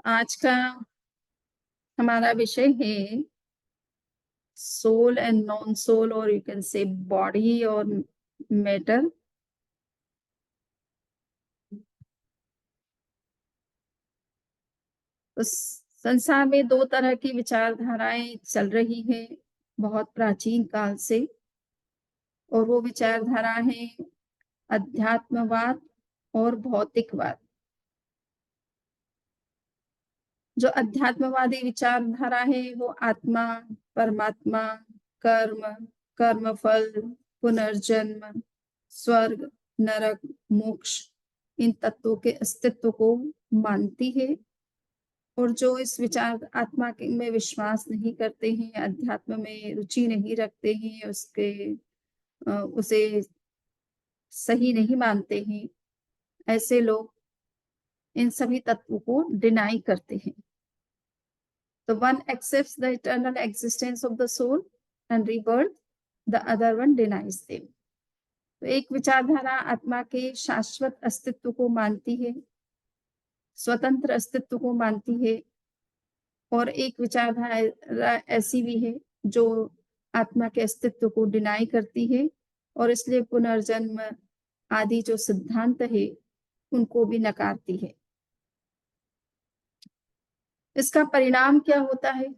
आज का हमारा विषय है सोल एंड नॉन सोल, और यू कैन से बॉडी और मैटर। उस संसार में दो तरह की विचारधाराएं चल रही हैं बहुत प्राचीन काल से, और वो विचारधारा है अध्यात्मवाद और भौतिकवाद। जो अध्यात्मवादी विचारधारा है वो आत्मा, परमात्मा, कर्म, कर्मफल, पुनर्जन्म, स्वर्ग, नरक, मोक्ष, इन तत्वों के अस्तित्व को मानती है। और जो इस विचार आत्मा में विश्वास नहीं करते हैं, अध्यात्म में रुचि नहीं रखते हैं, उसे सही नहीं मानते हैं, ऐसे लोग इन सभी तत्वों को डिनाई करते हैं। The one accepts the eternal existence of the soul and rebirth, the other one denies them. तो एक विचारधारा आत्मा के शाश्वत अस्तित्व को मानती है, स्वतंत्र अस्तित्व को मानती है, और एक विचारधारा ऐसी भी है जो आत्मा के अस्तित्व को डिनाई करती है, और इसलिए पुनर्जन्म आदि जो सिद्धांत है उनको भी नकारती है। इसका परिणाम क्या होता है?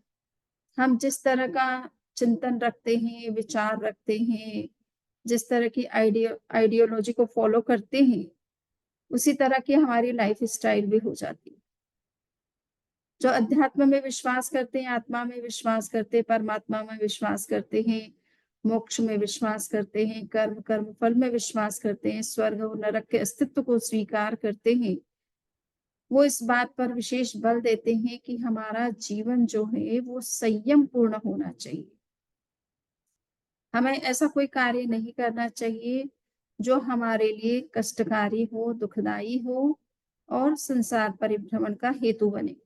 हम जिस तरह का चिंतन रखते हैं, विचार रखते हैं, जिस तरह की आइडियोलॉजी को फॉलो करते हैं, उसी तरह की हमारी लाइफ स्टाइल भी हो जाती है। जो अध्यात्म में विश्वास करते हैं, आत्मा में विश्वास करते हैं, परमात्मा में विश्वास करते हैं, मोक्ष में विश्वास करते हैं, कर्म फल में विश्वास करते हैं, स्वर्ग और नरक के अस्तित्व को स्वीकार करते हैं, वो इस बात पर विशेष बल देते हैं कि हमारा जीवन जो है वो संयम पूर्ण होना चाहिए। हमें ऐसा कोई कार्य नहीं करना चाहिए जो हमारे लिए कष्टकारी हो, दुखदाई हो और संसार परिभ्रमण का हेतु बने।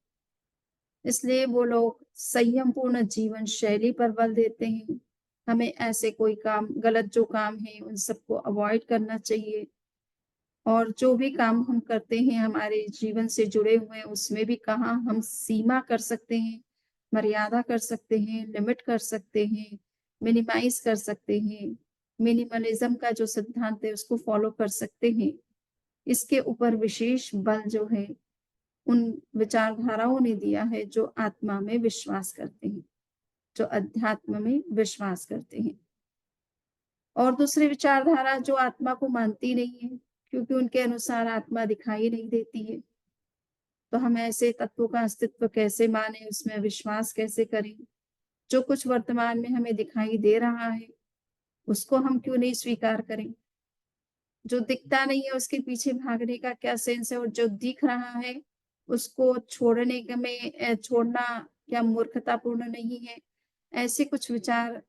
इसलिए वो लोग संयम पूर्ण जीवन शैली पर बल देते हैं। हमें ऐसे कोई काम, गलत जो काम है उन सबको अवॉइड करना चाहिए, और जो भी काम हम करते हैं हमारे जीवन से जुड़े हुए, उसमें भी कहाँ हम सीमा कर सकते हैं, मर्यादा कर सकते हैं, लिमिट कर सकते हैं, मिनिमाइज कर सकते हैं, मिनिमलिज्म का जो सिद्धांत है उसको फॉलो कर सकते हैं। इसके ऊपर विशेष बल जो है उन विचारधाराओं ने दिया है जो आत्मा में विश्वास करते हैं, जो अध्यात्म में विश्वास करते हैं। और दूसरी विचारधारा जो आत्मा को मानती नहीं है, क्योंकि उनके अनुसार आत्मा दिखाई नहीं देती है, तो हम ऐसे तत्वों का अस्तित्व कैसे माने, उसमें विश्वास कैसे करें? जो कुछ वर्तमान में हमें दिखाई दे रहा है उसको हम क्यों नहीं स्वीकार करें? जो दिखता नहीं है उसके पीछे भागने का क्या सेंस है, और जो दिख रहा है उसको छोड़ना क्या मूर्खतापूर्ण नहीं है? ऐसे कुछ विचार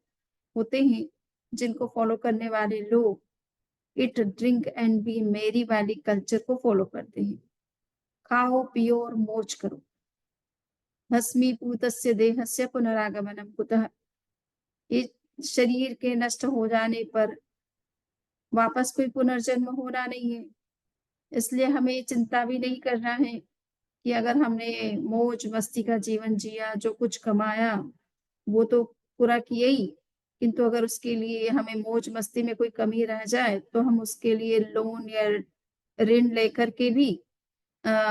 होते हैं जिनको फॉलो करने वाले लोग ईट ड्रिंक एंड बी मेरी वाली कल्चर को फॉलो करते हैं। खाओ पियो और मौज करो, भस्मीभूतस्य देहस्य पुनरागमनम कुतः। ये शरीर के नष्ट हो जाने पर वापस कोई पुनर्जन्म होना नहीं है। इसलिए हमें चिंता भी नहीं करना है कि अगर हमने मौज मस्ती का जीवन जिया, जो कुछ कमाया वो तो पूरा किया ही, किंतु अगर उसके लिए हमें मौज मस्ती में कोई कमी रह जाए तो हम उसके लिए लोन या ऋण लेकर के भी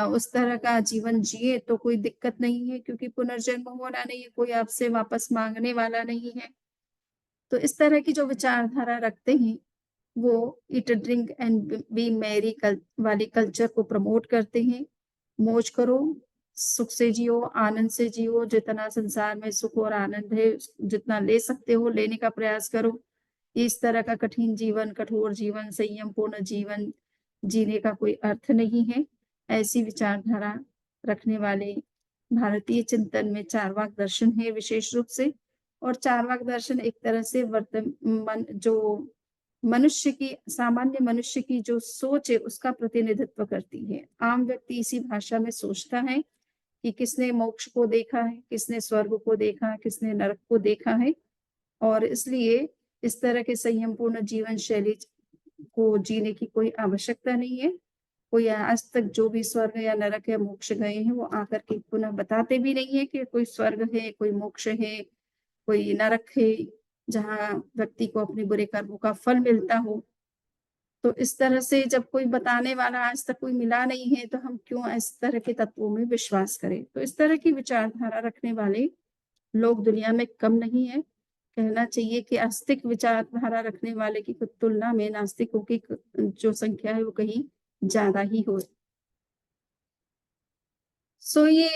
उस तरह का जीवन जिए तो कोई दिक्कत नहीं है, क्योंकि पुनर्जन्म होना नहीं है, कोई आपसे वापस मांगने वाला नहीं है। तो इस तरह की जो विचारधारा रखते हैं वो eat drink and B Mary वाली कल्चर को प्रमोट करते हैं। मौज करो, सुख से जियो, आनंद से जियो, जितना संसार में सुख और आनंद है जितना ले सकते हो लेने का प्रयास करो। इस तरह का कठिन जीवन, कठोर जीवन, संयम पूर्ण जीवन जीने का कोई अर्थ नहीं है। ऐसी विचारधारा रखने वाले भारतीय चिंतन में चारवाक दर्शन है विशेष रूप से। और चारवाक दर्शन एक तरह से वर्तमान जो मनुष्य की, सामान्य मनुष्य की जो सोच है उसका प्रतिनिधित्व करती है। आम व्यक्ति इसी भाषा में सोचता है कि किसने मोक्ष को देखा है, किसने स्वर्ग को देखा है, किसने नरक को देखा है, और इसलिए इस तरह के संयमपूर्ण जीवन शैली को जीने की कोई आवश्यकता नहीं है। कोई आज तक जो भी स्वर्ग या नरक या मोक्ष गए हैं, वो आकर के पुनः बताते भी नहीं है कि कोई स्वर्ग है, कोई मोक्ष है, कोई नरक है, जहाँ व्यक्ति को अपने बुरे कर्मों का फल मिलता हो। तो इस तरह से जब कोई बताने वाला आज तक कोई मिला नहीं है, तो हम क्यों इस तरह के तत्वों में विश्वास करें? तो इस तरह की विचारधारा रखने वाले लोग दुनिया में कम नहीं है। कहना चाहिए कि आस्तिक विचारधारा रखने वाले की तुलना में नास्तिकों की जो संख्या है वो कहीं ज़्यादा ही हो। सो ये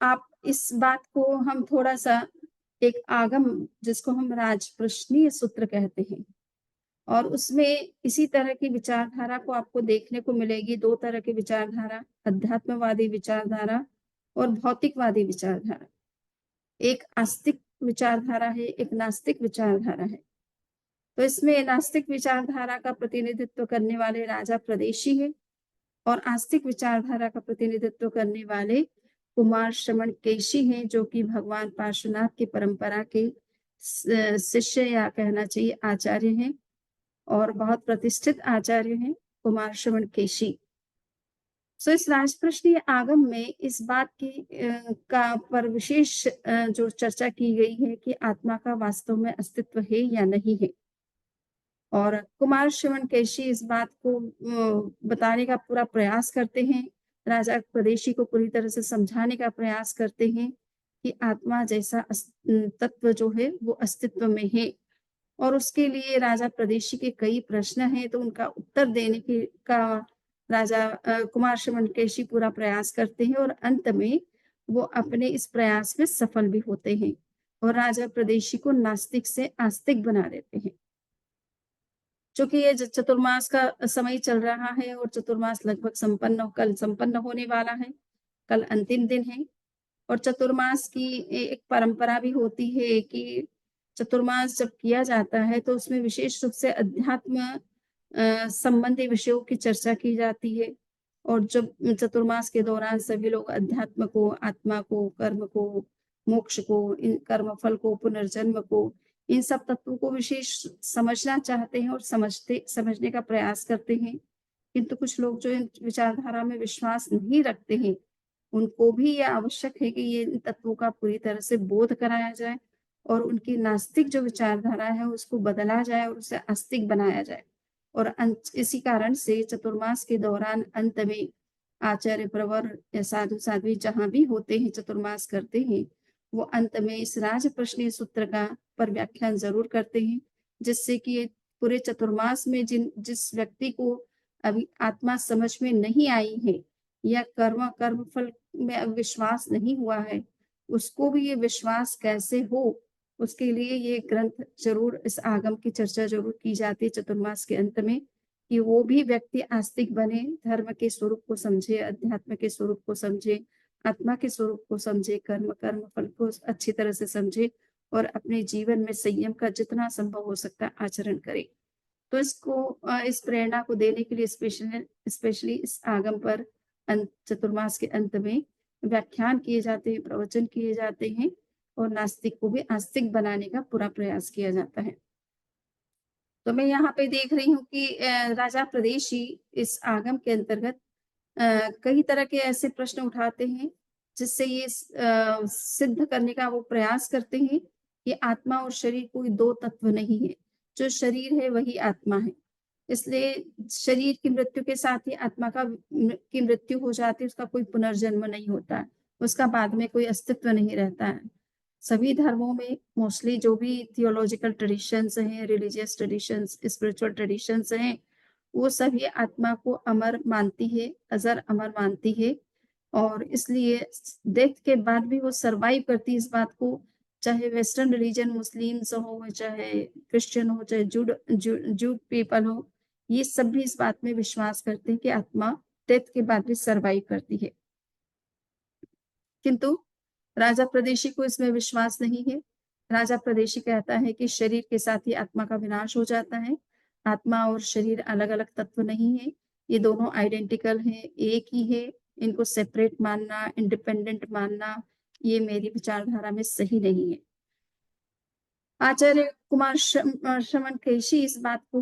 आप इस बात को हम थोड़ा-सा एक आगम जिसको हम राजप्रश्नीय सूत्र कहते हैं और उसमें इसी तरह की विचारधारा को आपको देखने को मिलेगी। 2 तरह की विचारधारा, अध्यात्मवादी विचारधारा और भौतिकवादी विचारधारा। एक आस्तिक विचारधारा है, एक नास्तिक विचारधारा है। तो इसमें नास्तिक विचारधारा का प्रतिनिधित्व करने वाले राजा प्रदेशी हैं और आस्तिक विचारधारा का प्रतिनिधित्व करने वाले कुमार श्रवण केशी हैं, जो कि भगवान पार्श्वनाथ की परंपरा के शिष्य या कहना चाहिए आचार्य हैं और बहुत प्रतिष्ठित आचार्य हैं कुमार श्रवण केशी। सो इस राजप्रश्नीय आगम में इस बात की का पर विशेष जो चर्चा की गई है कि आत्मा का वास्तव में अस्तित्व है या नहीं है। और कुमार श्रवण केशी इस बात को बताने का पूरा प्रयास करते हैं, राजा स्वदेशी को पूरी तरह से समझाने का प्रयास करते हैं कि आत्मा जैसा तत्व जो है वो अस्तित्व में है और उसके लिए राजा प्रदेशी के कई प्रश्न हैं, तो उनका उत्तर देने की का राजा कुमार श्रवण केशी पूरा प्रयास करते हैं और अंत में वो अपने इस प्रयास में सफल भी होते हैं और राजा प्रदेशी को नास्तिक से आस्तिक बना देते हैं। चूँकि ये चतुर्मास का समय चल रहा है और चतुर्मास लगभग कल संपन्न होने वाला है, कल अंतिम दिन है और चतुर्मास की एक परंपरा भी होती है कि चतुर्मास जब किया जाता है तो उसमें विशेष रूप से अध्यात्म संबंधी विषयों की चर्चा की जाती है और जब चतुर्मास के दौरान सभी लोग अध्यात्म को, आत्मा को, कर्म को, मोक्ष को, इन कर्मफल को, पुनर्जन्म को, इन सब तत्वों को विशेष समझना चाहते हैं और समझने का प्रयास करते हैं। किंतु कुछ लोग जो इन विचारधारा में विश्वास नहीं रखते हैं, उनको भी ये आवश्यक है कि ये इन तत्वों का पूरी तरह से बोध कराया जाए और उनकी नास्तिक जो विचारधारा है उसको बदला जाए और उसे आस्तिक बनाया जाए। और इसी कारण से चतुर्मास के दौरान अंत में आचार्य प्रवर या साधु-साध्वी जहाँ भी होते हैं, चतुर्मास करते हैं, वो अंत में इस राजप्रश्नीय सूत्र का पर व्याख्यान ज़रूर करते हैं, जिससे कि ये पूरे चतुर्मास में जिस व्यक्ति को अभी आत्मा समझ में नहीं आई है या कर्मफल में विश्वास नहीं हुआ है, उसको भी ये विश्वास कैसे हो, उसके लिए ये ग्रंथ ज़रूर इस आगम की चर्चा ज़रूर की जाती है चतुर्मास के अंत में, कि वो भी व्यक्ति आस्तिक बने, धर्म के स्वरूप को समझे, अध्यात्म के स्वरूप को समझे, आत्मा के स्वरूप को समझे, कर्मफल को अच्छी तरह से समझे और अपने जीवन में संयम का जितना संभव हो सकता है आचरण करे। तो इस प्रेरणा को देने के लिए स्पेशली इस आगम पर चतुर्मास के अंत में व्याख्यान किए जाते हैं, प्रवचन किए जाते हैं और नास्तिक को भी आस्तिक बनाने का पूरा प्रयास किया जाता है। तो मैं यहाँ पे देख रही हूँ कि राजा प्रदेशी इस आगम के अंतर्गत कई तरह के ऐसे प्रश्न उठाते हैं, जिससे ये सिद्ध करने का वो प्रयास करते हैं कि आत्मा और शरीर कोई 2 तत्व नहीं है। जो शरीर है वही आत्मा है। इसलिए शरीर की मृत्यु के साथ ही आत्मा की मृत्यु हो जाती है, उसका कोई पुनर्जन्म नहीं होता है। उसका बाद में कोई अस्तित्व नहीं रहता है। सभी धर्मों में मोस्टली जो भी थियोलॉजिकल ट्रेडिशंस हैं, रिलीजियस ट्रेडिशंस, स्पिरिचुअल ट्रेडिशंस हैं, वो सभी आत्मा को अमर मानती है, अजर अमर मानती है और इसलिए डेथ के बाद भी वो सर्वाइव करती है इस बात को, चाहे वेस्टर्न रिलीजन मुस्लिम्स हो, चाहे क्रिश्चियन हो, चाहे जूड पीपल हो, ये सब भी इस बात में विश्वास करते हैं कि आत्मा डेथ के बाद भी सर्वाइव करती है। किंतु राजा प्रदेशी को इसमें विश्वास नहीं है। राजा प्रदेशी कहता है कि शरीर के साथ ही आत्मा का विनाश हो जाता है। आत्मा और शरीर अलग-अलग तत्व नहीं है। ये दोनों आइडेंटिकल हैं, एक ही है। इनको सेपरेट मानना, इंडिपेंडेंट मानना, ये मेरी विचारधारा में सही नहीं है। आचार्य कुमार श्रवण केशी इस बात को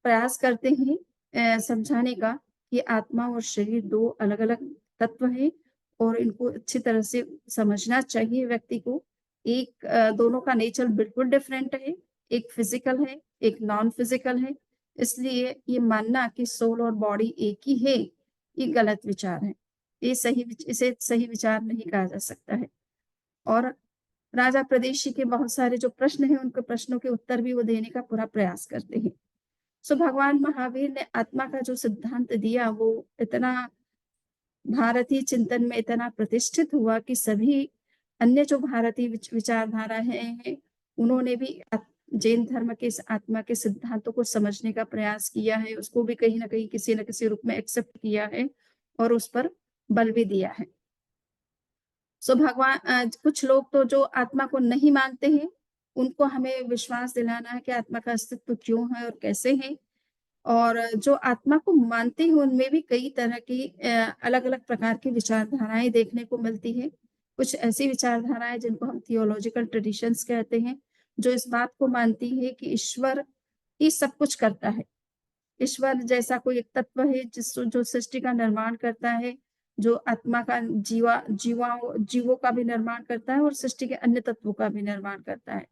प्रयास करते हैं समझाने का कि आत्मा और शरीर 2 अलग-अलग तत्व हैं और इनको अच्छी तरह से समझना चाहिए व्यक्ति को। दोनों का नेचर बिल्कुल डिफरेंट है, एक फिज़िकल है, एक नॉन फिज़िकल है। इसलिए ये मानना कि सोल और बॉडी एक ही है, ये गलत विचार है। इसे सही विचार नहीं कहा जा सकता है। और राजा प्रदेशी के बहुत सारे जो प्रश्न हैं, उनके प्रश्नों के उत्तर भी वो देने का पूरा प्रयास करते हैं। सो भगवान महावीर ने आत्मा का जो सिद्धांत दिया, वो इतना भारतीय चिंतन में इतना प्रतिष्ठित हुआ कि सभी अन्य जो भारतीय विचारधारा हैं, उन्होंने भी जैन धर्म के इस आत्मा के सिद्धांतों को समझने का प्रयास किया है, उसको भी कहीं न कहीं किसी न किसी रूप में एक्सेप्ट किया है और उस पर बल भी दिया है। सो कुछ लोग तो जो आत्मा को नहीं मानते हैं, उनको हमें विश्वास दिलाना है कि आत्मा का अस्तित्व क्यों है और कैसे है। और जो आत्मा को मानते हैं, उनमें भी कई तरह की अलग-अलग प्रकार की विचारधाराएँ देखने को मिलती हैं। कुछ ऐसी विचारधाराएँ जिनको हम थियोलॉजिकल ट्रेडिशंस कहते हैं, जो इस बात को मानती है कि ईश्वर ही सब कुछ करता है। ईश्वर जैसा कोई एक तत्व है जो सृष्टि का निर्माण करता है, जो आत्मा का जीवों का भी निर्माण करता है और सृष्टि के अन्य तत्वों का भी निर्माण करता है।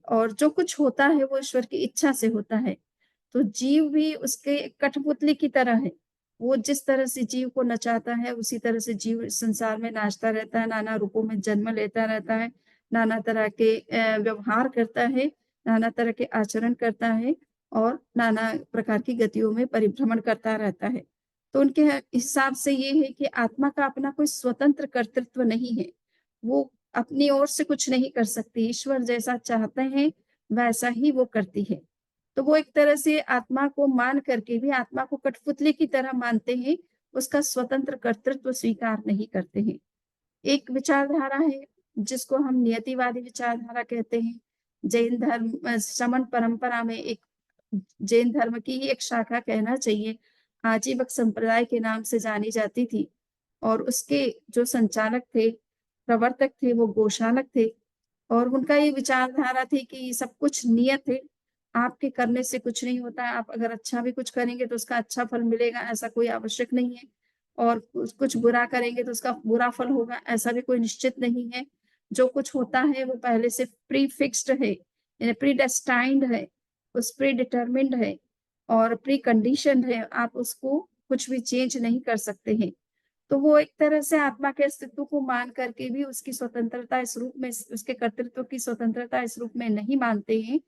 और जो कुछ होता है वो ईश्वर की इच्छा से होता है। तो जीव भी उसके एक कठपुतली की तरह है। वो जिस तरह से जीव को नचाता है, उसी तरह से जीव इस संसार में नाचता रहता है, नाना रूपों में जन्म लेता रहता है, नाना तरह के व्यवहार करता है, नाना तरह के आचरण करता है और नाना प्रकार की गतियों में परिभ्रमण करता रहता है। तो उनके हिसाब से ये है कि आत्मा का अपना कोई स्वतंत्र कर्तृत्व नहीं है। वो अपनी ओर से कुछ नहीं कर सकती, ईश्वर जैसा चाहते हैं, वैसा ही वो करती है। तो वो एक तरह से आत्मा को मान करके भी आत्मा को कठपुतली की तरह मानते हैं, उसका स्वतंत्र कर्तृत्व स्वीकार नहीं करते हैं। एक विचारधारा है, जिसको हम नियतिवादी विचारधारा कहते हैं। श्रमण परंपरा में एक जैन धर्म की ही एक शाखा कहना चाहिए, आजीवक संप्रदाय के नाम से जानी जाती थी और उसके जो संचालक थे, प्रवर्तक थे, वो गोशालक थे और उनका ये विचारधारा थी कि सब कुछ नियत है, आपके करने से कुछ नहीं होता है, आप अगर अच्छा भी कुछ करेंगे तो उसका अच्छा फल मिलेगा, ऐसा कोई आवश्यक नहीं है और कुछ बुरा करेंगे तो उसका बुरा फल होगा, ऐसा भी कोई निश्चित नहीं है। जो कुछ होता है वो पहले से प्री फिक्स्ड है, यानी प्री डेस्टाइन्ड है, उस प्री डिटरमिन्ड है और प्री कंडीशन्ड है, आप उसको कुछ भी चेंज नहीं कर सकते हैं। तो वो एक तरह से आत्मा के अस्तित्व को मान करके भी उसकी स्वतंत्रता इस रूप में उसके कर्तृत्व की स्वतंत्रता इस रूप में नहीं मानते हैं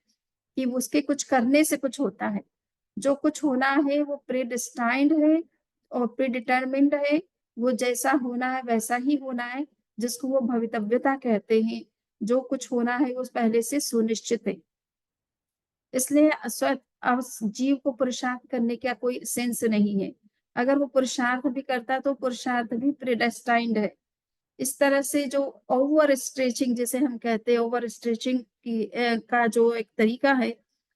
कि उसके कुछ करने से कुछ होता है। जो कुछ होना है वो प्रीडिस्टाइन्ड है और प्रीडिटरमिन्ड है, वो जैसा होना है वैसा ही होना है, जिसको वो भवितव्यता कहते हैं। जो कुछ होना है वो पहले से सुनिश्चित है। इसलिए जीव को पुरुषार्थ करने का कोई सेंस नहीं है। अगर वो पुरुषार्थ भी करता है तो पुरुषार्थ भी प्रीडेस्टाइन्ड है। इस तरह से जो ओवर स्ट्रेचिंग जिसे हम कहते हैं, ओवर स्ट्रेचिंग का जो एक तरीका है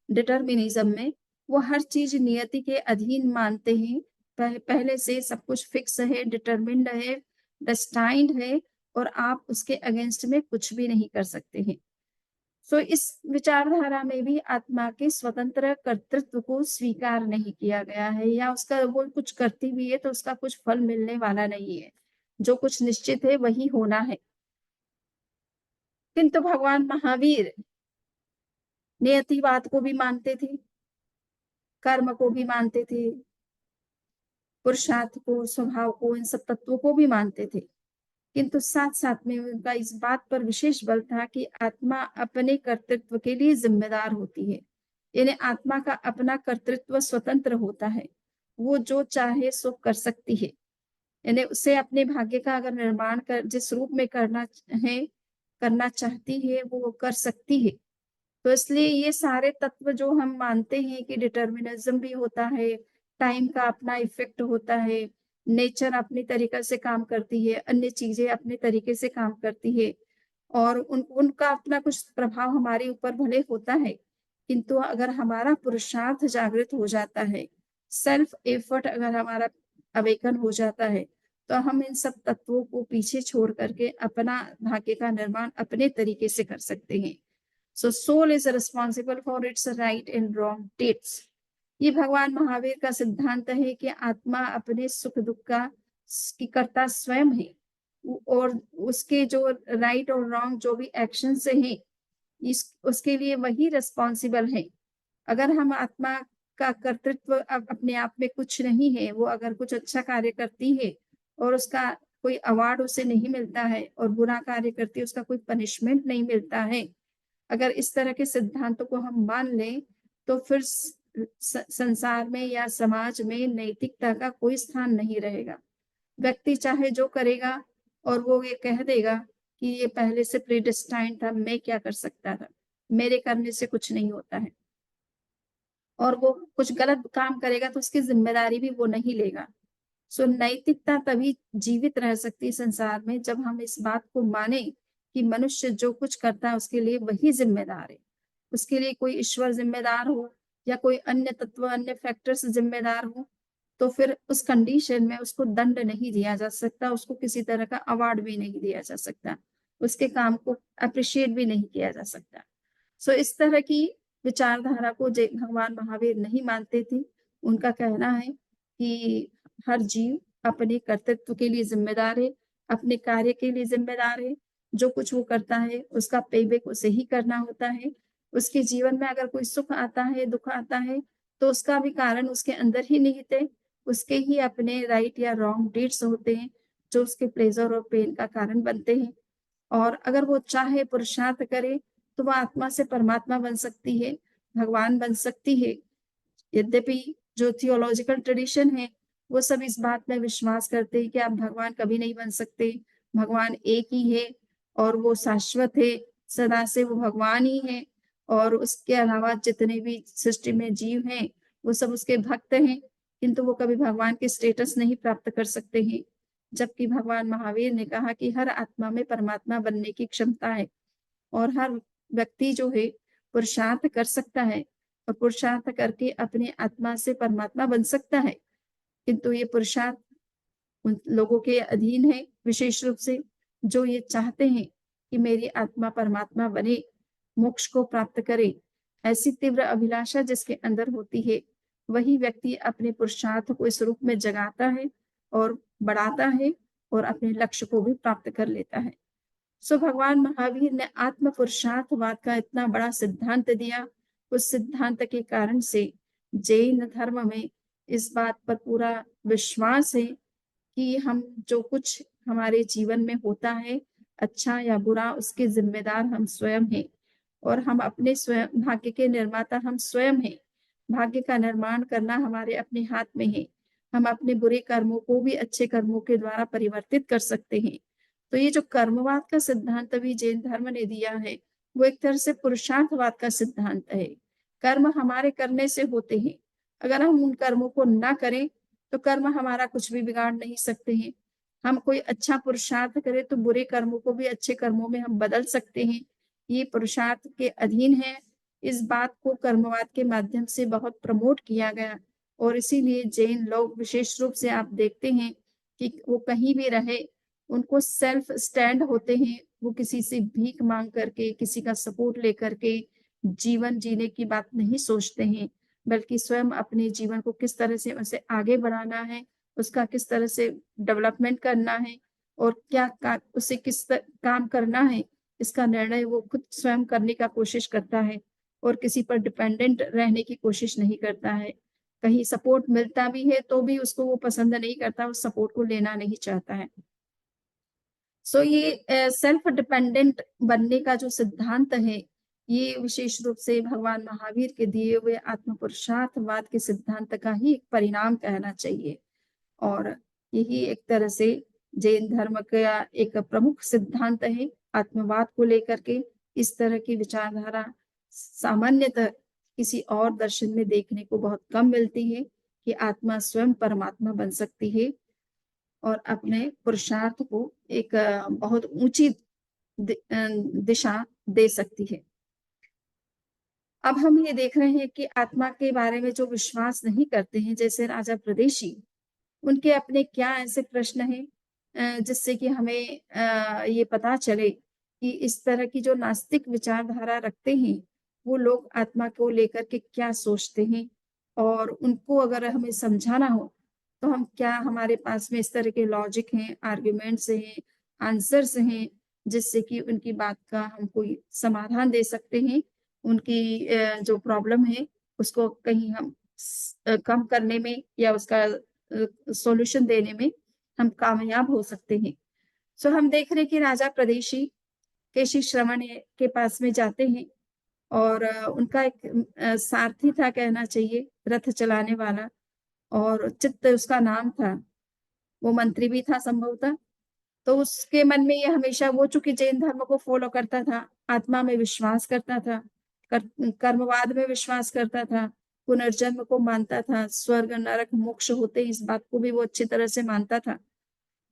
डिटर्मिनिज्म में, वो हर चीज़ नियति के अधीन मानते हैं। पहले से सब कुछ फिक्स है, डिटरमिन्ड है, डेस्टाइन्ड है और आप उसके अगेंस्ट में कुछ भी नहीं कर सकते हैं। सो इस विचारधारा में भी आत्मा के स्वतंत्र कर्तृत्व को स्वीकार नहीं किया गया है या उसका वो कुछ करती भी है तो उसका कुछ फल मिलने वाला नहीं है। जो कुछ निश्चित है वही होना है। किंतु भगवान महावीर नियतिवाद को भी मानते थे, कर्म को भी मानते थे, पुरुषार्थ को, स्वभाव को, इन सब तत्वों को भी मानते थे। किंतु साथ-साथ में उनका इस बात पर विशेष बल था कि आत्मा अपने कर्तृत्व के लिए ज़िम्मेदार होती है। यानी आत्मा का अपना कर्तृत्व स्वतंत्र होता है। वो जो चाहे सो कर सकती है। यानी उसे अपने भाग्य का अगर निर्माण कर जिस रूप में करना चाहती है, वो कर सकती है। तो इसलिए ये सारे तत्व जो हम मानते हैं कि डिटर्मिनिज़्म भी होता है, टाइम का अपना इफ़ेक्ट होता है, नेचर अपनी तरीक़े से काम करती है, अन्य चीज़ें अपने तरीके से काम करती है और उनका अपना कुछ प्रभाव हमारे ऊपर भले होता है, किंतु अगर हमारा पुरुषार्थ जागृत हो जाता है, सेल्फ एफर्ट अगर हमारा अवेकन हो जाता है, तो हम इन सब तत्वों को पीछे छोड़ कर के अपना भाग्य का निर्माण अपने तरीके से कर सकते हैं। So soul is responsible for its right and wrong deeds. ये भगवान महावीर का सिद्धांत है कि आत्मा अपने सुख-दुःख का की कर्ता स्वयं है। और उसके जो राइट और रॉन्ग जो भी एक्शन से हैं, इस उसके लिए वही रिस्पॉन्सिबल है। अगर हम आत्मा का कर्तृत्व अपने आप में कुछ नहीं है, वो अगर कुछ अच्छा कार्य करती है और उसका कोई अवार्ड उसे नहीं मिलता है और बुरा कार्य करती है, उसका कोई पनिशमेंट नहीं मिलता है। अगर इस तरह के सिद्धांतों को हम मान लें, तो फिर संसार में या समाज में नैतिकता का कोई स्थान नहीं रहेगा। व्यक्ति चाहे जो करेगा और वो ये कह देगा कि ये पहले से प्रीडिस्टाइन्ड था, मैं क्या कर सकता था? मेरे करने से कुछ नहीं होता है। और वो कुछ गलत काम करेगा तो उसकी ज़िम्मेदारी भी वो नहीं लेगा। सो नैतिकता तभी जीवित रह सकती है संसार में जब हम इस बात को माने कि मनुष्य जो कुछ करता है उसके लिए वही ज़िम्मेदार है। उसके लिए कोई ईश्वर ज़िम्मेदार हो या कोई अन्य तत्व, अन्य फैक्टर्स ज़िम्मेदार हो, तो फिर उस कंडीशन में उसको दंड नहीं दिया जा सकता, उसको किसी तरह का अवार्ड भी नहीं दिया जा सकता, उसके काम को एप्रिशिएट भी नहीं किया जा सकता। सो इस तरह की विचारधारा को जे भगवान महावीर नहीं मानते थे। उनका कहना है कि हर जीव अपने कर्तृत्व के लिए ज़िम्मेदार है, अपने कार्य के लिए ज़िम्मेदार है। जो कुछ वो करता है, उसका पेबैक उसे ही करना होता है। उसके जीवन में अगर कोई सुख आता है, दुःख आता है, तो उसका भी कारण उसके अंदर ही निहित है। उसके ही अपने राइट या रॉन्ग डीड्स होते हैं, जो उसके प्लेज़र और पेन का कारण बनते हैं। और अगर वो चाहे पुरुषार्थ करे, तो वो आत्मा से परमात्मा बन सकती है, भगवान बन सकती है। यद्यपि जो थियोलॉजिकल ट्रेडिशन है, वो सब इस बात में विश्वास करते हैं कि आप भगवान कभी नहीं बन सकते, भगवान एक ही है और वो शाश्वत है, सदा से वो भगवान ही है और उसके अलावा जितने भी सृष्टि में जीव हैं, वो सब उसके भक्त हैं, किंतु वो कभी भगवान के स्टेटस नहीं प्राप्त कर सकते हैं। जबकि भगवान महावीर ने कहा कि हर आत्मा में परमात्मा बनने की क्षमता है और हर व्यक्ति जो है पुरुषार्थ कर सकता है और पुरुषार्थ करके अपने आत्मा से परमात्मा बन सकता है। किंतु ये पुरुषार्थ उन लोगों के अधीन है विशेष रूप से जो ये चाहते हैं कि मेरी आत्मा परमात्मा बने, मोक्ष को प्राप्त करे। ऐसी तीव्र अभिलाषा जिसके अंदर होती है, वही व्यक्ति अपने पुरुषार्थ को इस रूप में जगाता है और बढ़ाता है और अपने लक्ष्य को भी प्राप्त कर लेता है। सो भगवान महावीर ने आत्म पुरुषार्थवाद का इतना बड़ा सिद्धांत दिया। उस सिद्धांत के कारण से जैन धर्म में इस बात पर पूरा विश्वास है कि हम जो कुछ हमारे जीवन में होता है, अच्छा या बुरा, उसके ज़िम्मेदार हम स्वयं हैं और हम अपने स्वयं भाग्य के निर्माता हम स्वयं हैं। भाग्य का निर्माण करना हमारे अपने हाथ में है। हम अपने बुरे कर्मों को भी अच्छे कर्मों के द्वारा परिवर्तित कर सकते हैं। तो ये जो कर्मवाद का सिद्धांत अभी जैन धर्म ने दिया है, वो एक तरह से पुरुषार्थवाद का सिद्धांत है। कर्म हमारे करने से होते हैं। अगर हम उन कर्मों को ना करें, तो कर्म हमारा कुछ भी बिगाड़ नहीं सकते हैं। हम कोई अच्छा पुरुषार्थ करें, तो बुरे कर्मों को भी अच्छे कर्मों में हम बदल सकते हैं। ये पुरुषार्थ के अधीन है। इस बात को कर्मवाद के माध्यम से बहुत प्रमोट किया गया और इसीलिए जैन लोग विशेष रूप से आप देखते हैं कि वो कहीं भी रहे, उनको सेल्फ स्टैंड होते हैं। वो किसी से भीख माँग करके, किसी का सपोर्ट लेकर के जीवन जीने की बात नहीं सोचते हैं, बल्कि स्वयं अपने जीवन को किस तरह से उसे आगे बढ़ाना है, उसका किस तरह से डेवलपमेंट करना है और क्या का उसे किस काम करना है, इसका निर्णय वो खुद स्वयं करने का कोशिश करता है और किसी पर डिपेंडेंट रहने की कोशिश नहीं करता है। कहीं सपोर्ट मिलता भी है, तो भी उसको वो पसंद नहीं करता, उस सपोर्ट को लेना नहीं चाहता है। सो ये सेल्फ डिपेंडेंट बनने का जो सिद्धांत है, ये विशेष रूप से भगवान महावीर के दिए हुए आत्म पुरुषार्थवाद के सिद्धांत का ही एक परिणाम कहना चाहिए। और यही एक तरह से जैन धर्म का एक प्रमुख सिद्धांत है, आत्मवाद को लेकर के। इस तरह की विचारधारा सामान्यतः किसी और दर्शन में देखने को बहुत कम मिलती है कि आत्मा स्वयं परमात्मा बन सकती है और अपने पुरुषार्थ को एक बहुत ऊँची दिशा दे सकती है। अब हम ये देख रहे हैं कि आत्मा के बारे में जो विश्वास नहीं करते हैं, जैसे राजा प्रदेशी, उनके अपने क्या ऐसे प्रश्न हैं जिससे कि हमें ये पता चले कि इस तरह की जो नास्तिक विचारधारा रखते हैं, वो लोग आत्मा को लेकर के क्या सोचते हैं और उनको अगर हमें समझाना हो, तो हम क्या हमारे पास में इस तरह के लॉजिक हैं, आर्ग्यूमेंट्स हैं, आंसर्स हैं, जिससे कि उनकी बात का हम कोई समाधान दे सकते हैं। उनकी जो प्रॉब्लम है, उसको कहीं हम कम करने में या उसका सॉल्यूशन देने में हम कामयाब हो सकते हैं। सो हम देख रहे हैं कि राजा प्रदेशी केशी श्रवण के पास में जाते हैं और उनका एक सारथी था कहना चाहिए, रथ चलाने वाला और चित्त उसका नाम था। वो मंत्री भी था संभवतः। तो उसके मन में ये हमेशा वो चूँकि जैन धर्म को फ़ॉलो करता था, आत्मा में विश्वास करता था, कर्मवाद में विश्वास करता था, पुनर्जन्म को मानता था, स्वर्ग, नरक, मोक्ष होते हैं, इस बात को भी वो अच्छी तरह से मानता था।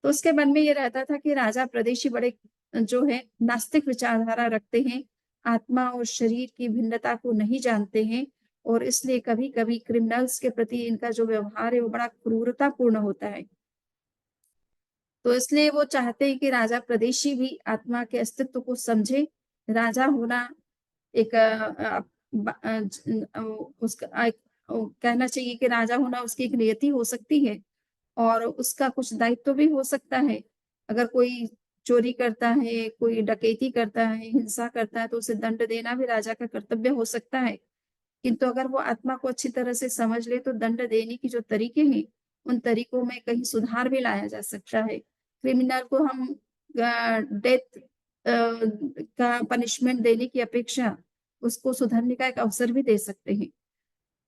तो उसके मन में ये रहता था कि राजा प्रदेशी बड़े जो है नास्तिक विचारधारा रखते हैं, आत्मा और शरीर की भिन्नता को नहीं जानते हैं और इसलिए कभी-कभी क्रिमिनल्स के प्रति इनका जो व्यवहार है वो बड़ा क्रूरतापूर्ण होता है। तो इसलिए वो चाहते हैं कि राजा प्रदेशी भी आत्मा के अस्तित्व को समझे। राजा होना एक उसका एक कहना चाहिए कि राजा होना उसकी एक नियति हो सकती है और उसका कुछ दायित्व भी हो सकता है। अगर कोई चोरी करता है, कोई डकैती करता है, हिंसा करता है, तो उसे दंड देना भी राजा का कर्तव्य हो सकता है। किंतु अगर वो आत्मा को अच्छी तरह से समझ ले तो दंड देने की जो तरीके हैं, उन तरीकों में कहीं सुधार भी लाया जा सकता है। क्रिमिनल को हम डेथ का पनिशमेंट देने की अपेक्षा उसको सुधरने का एक अवसर भी दे सकते हैं।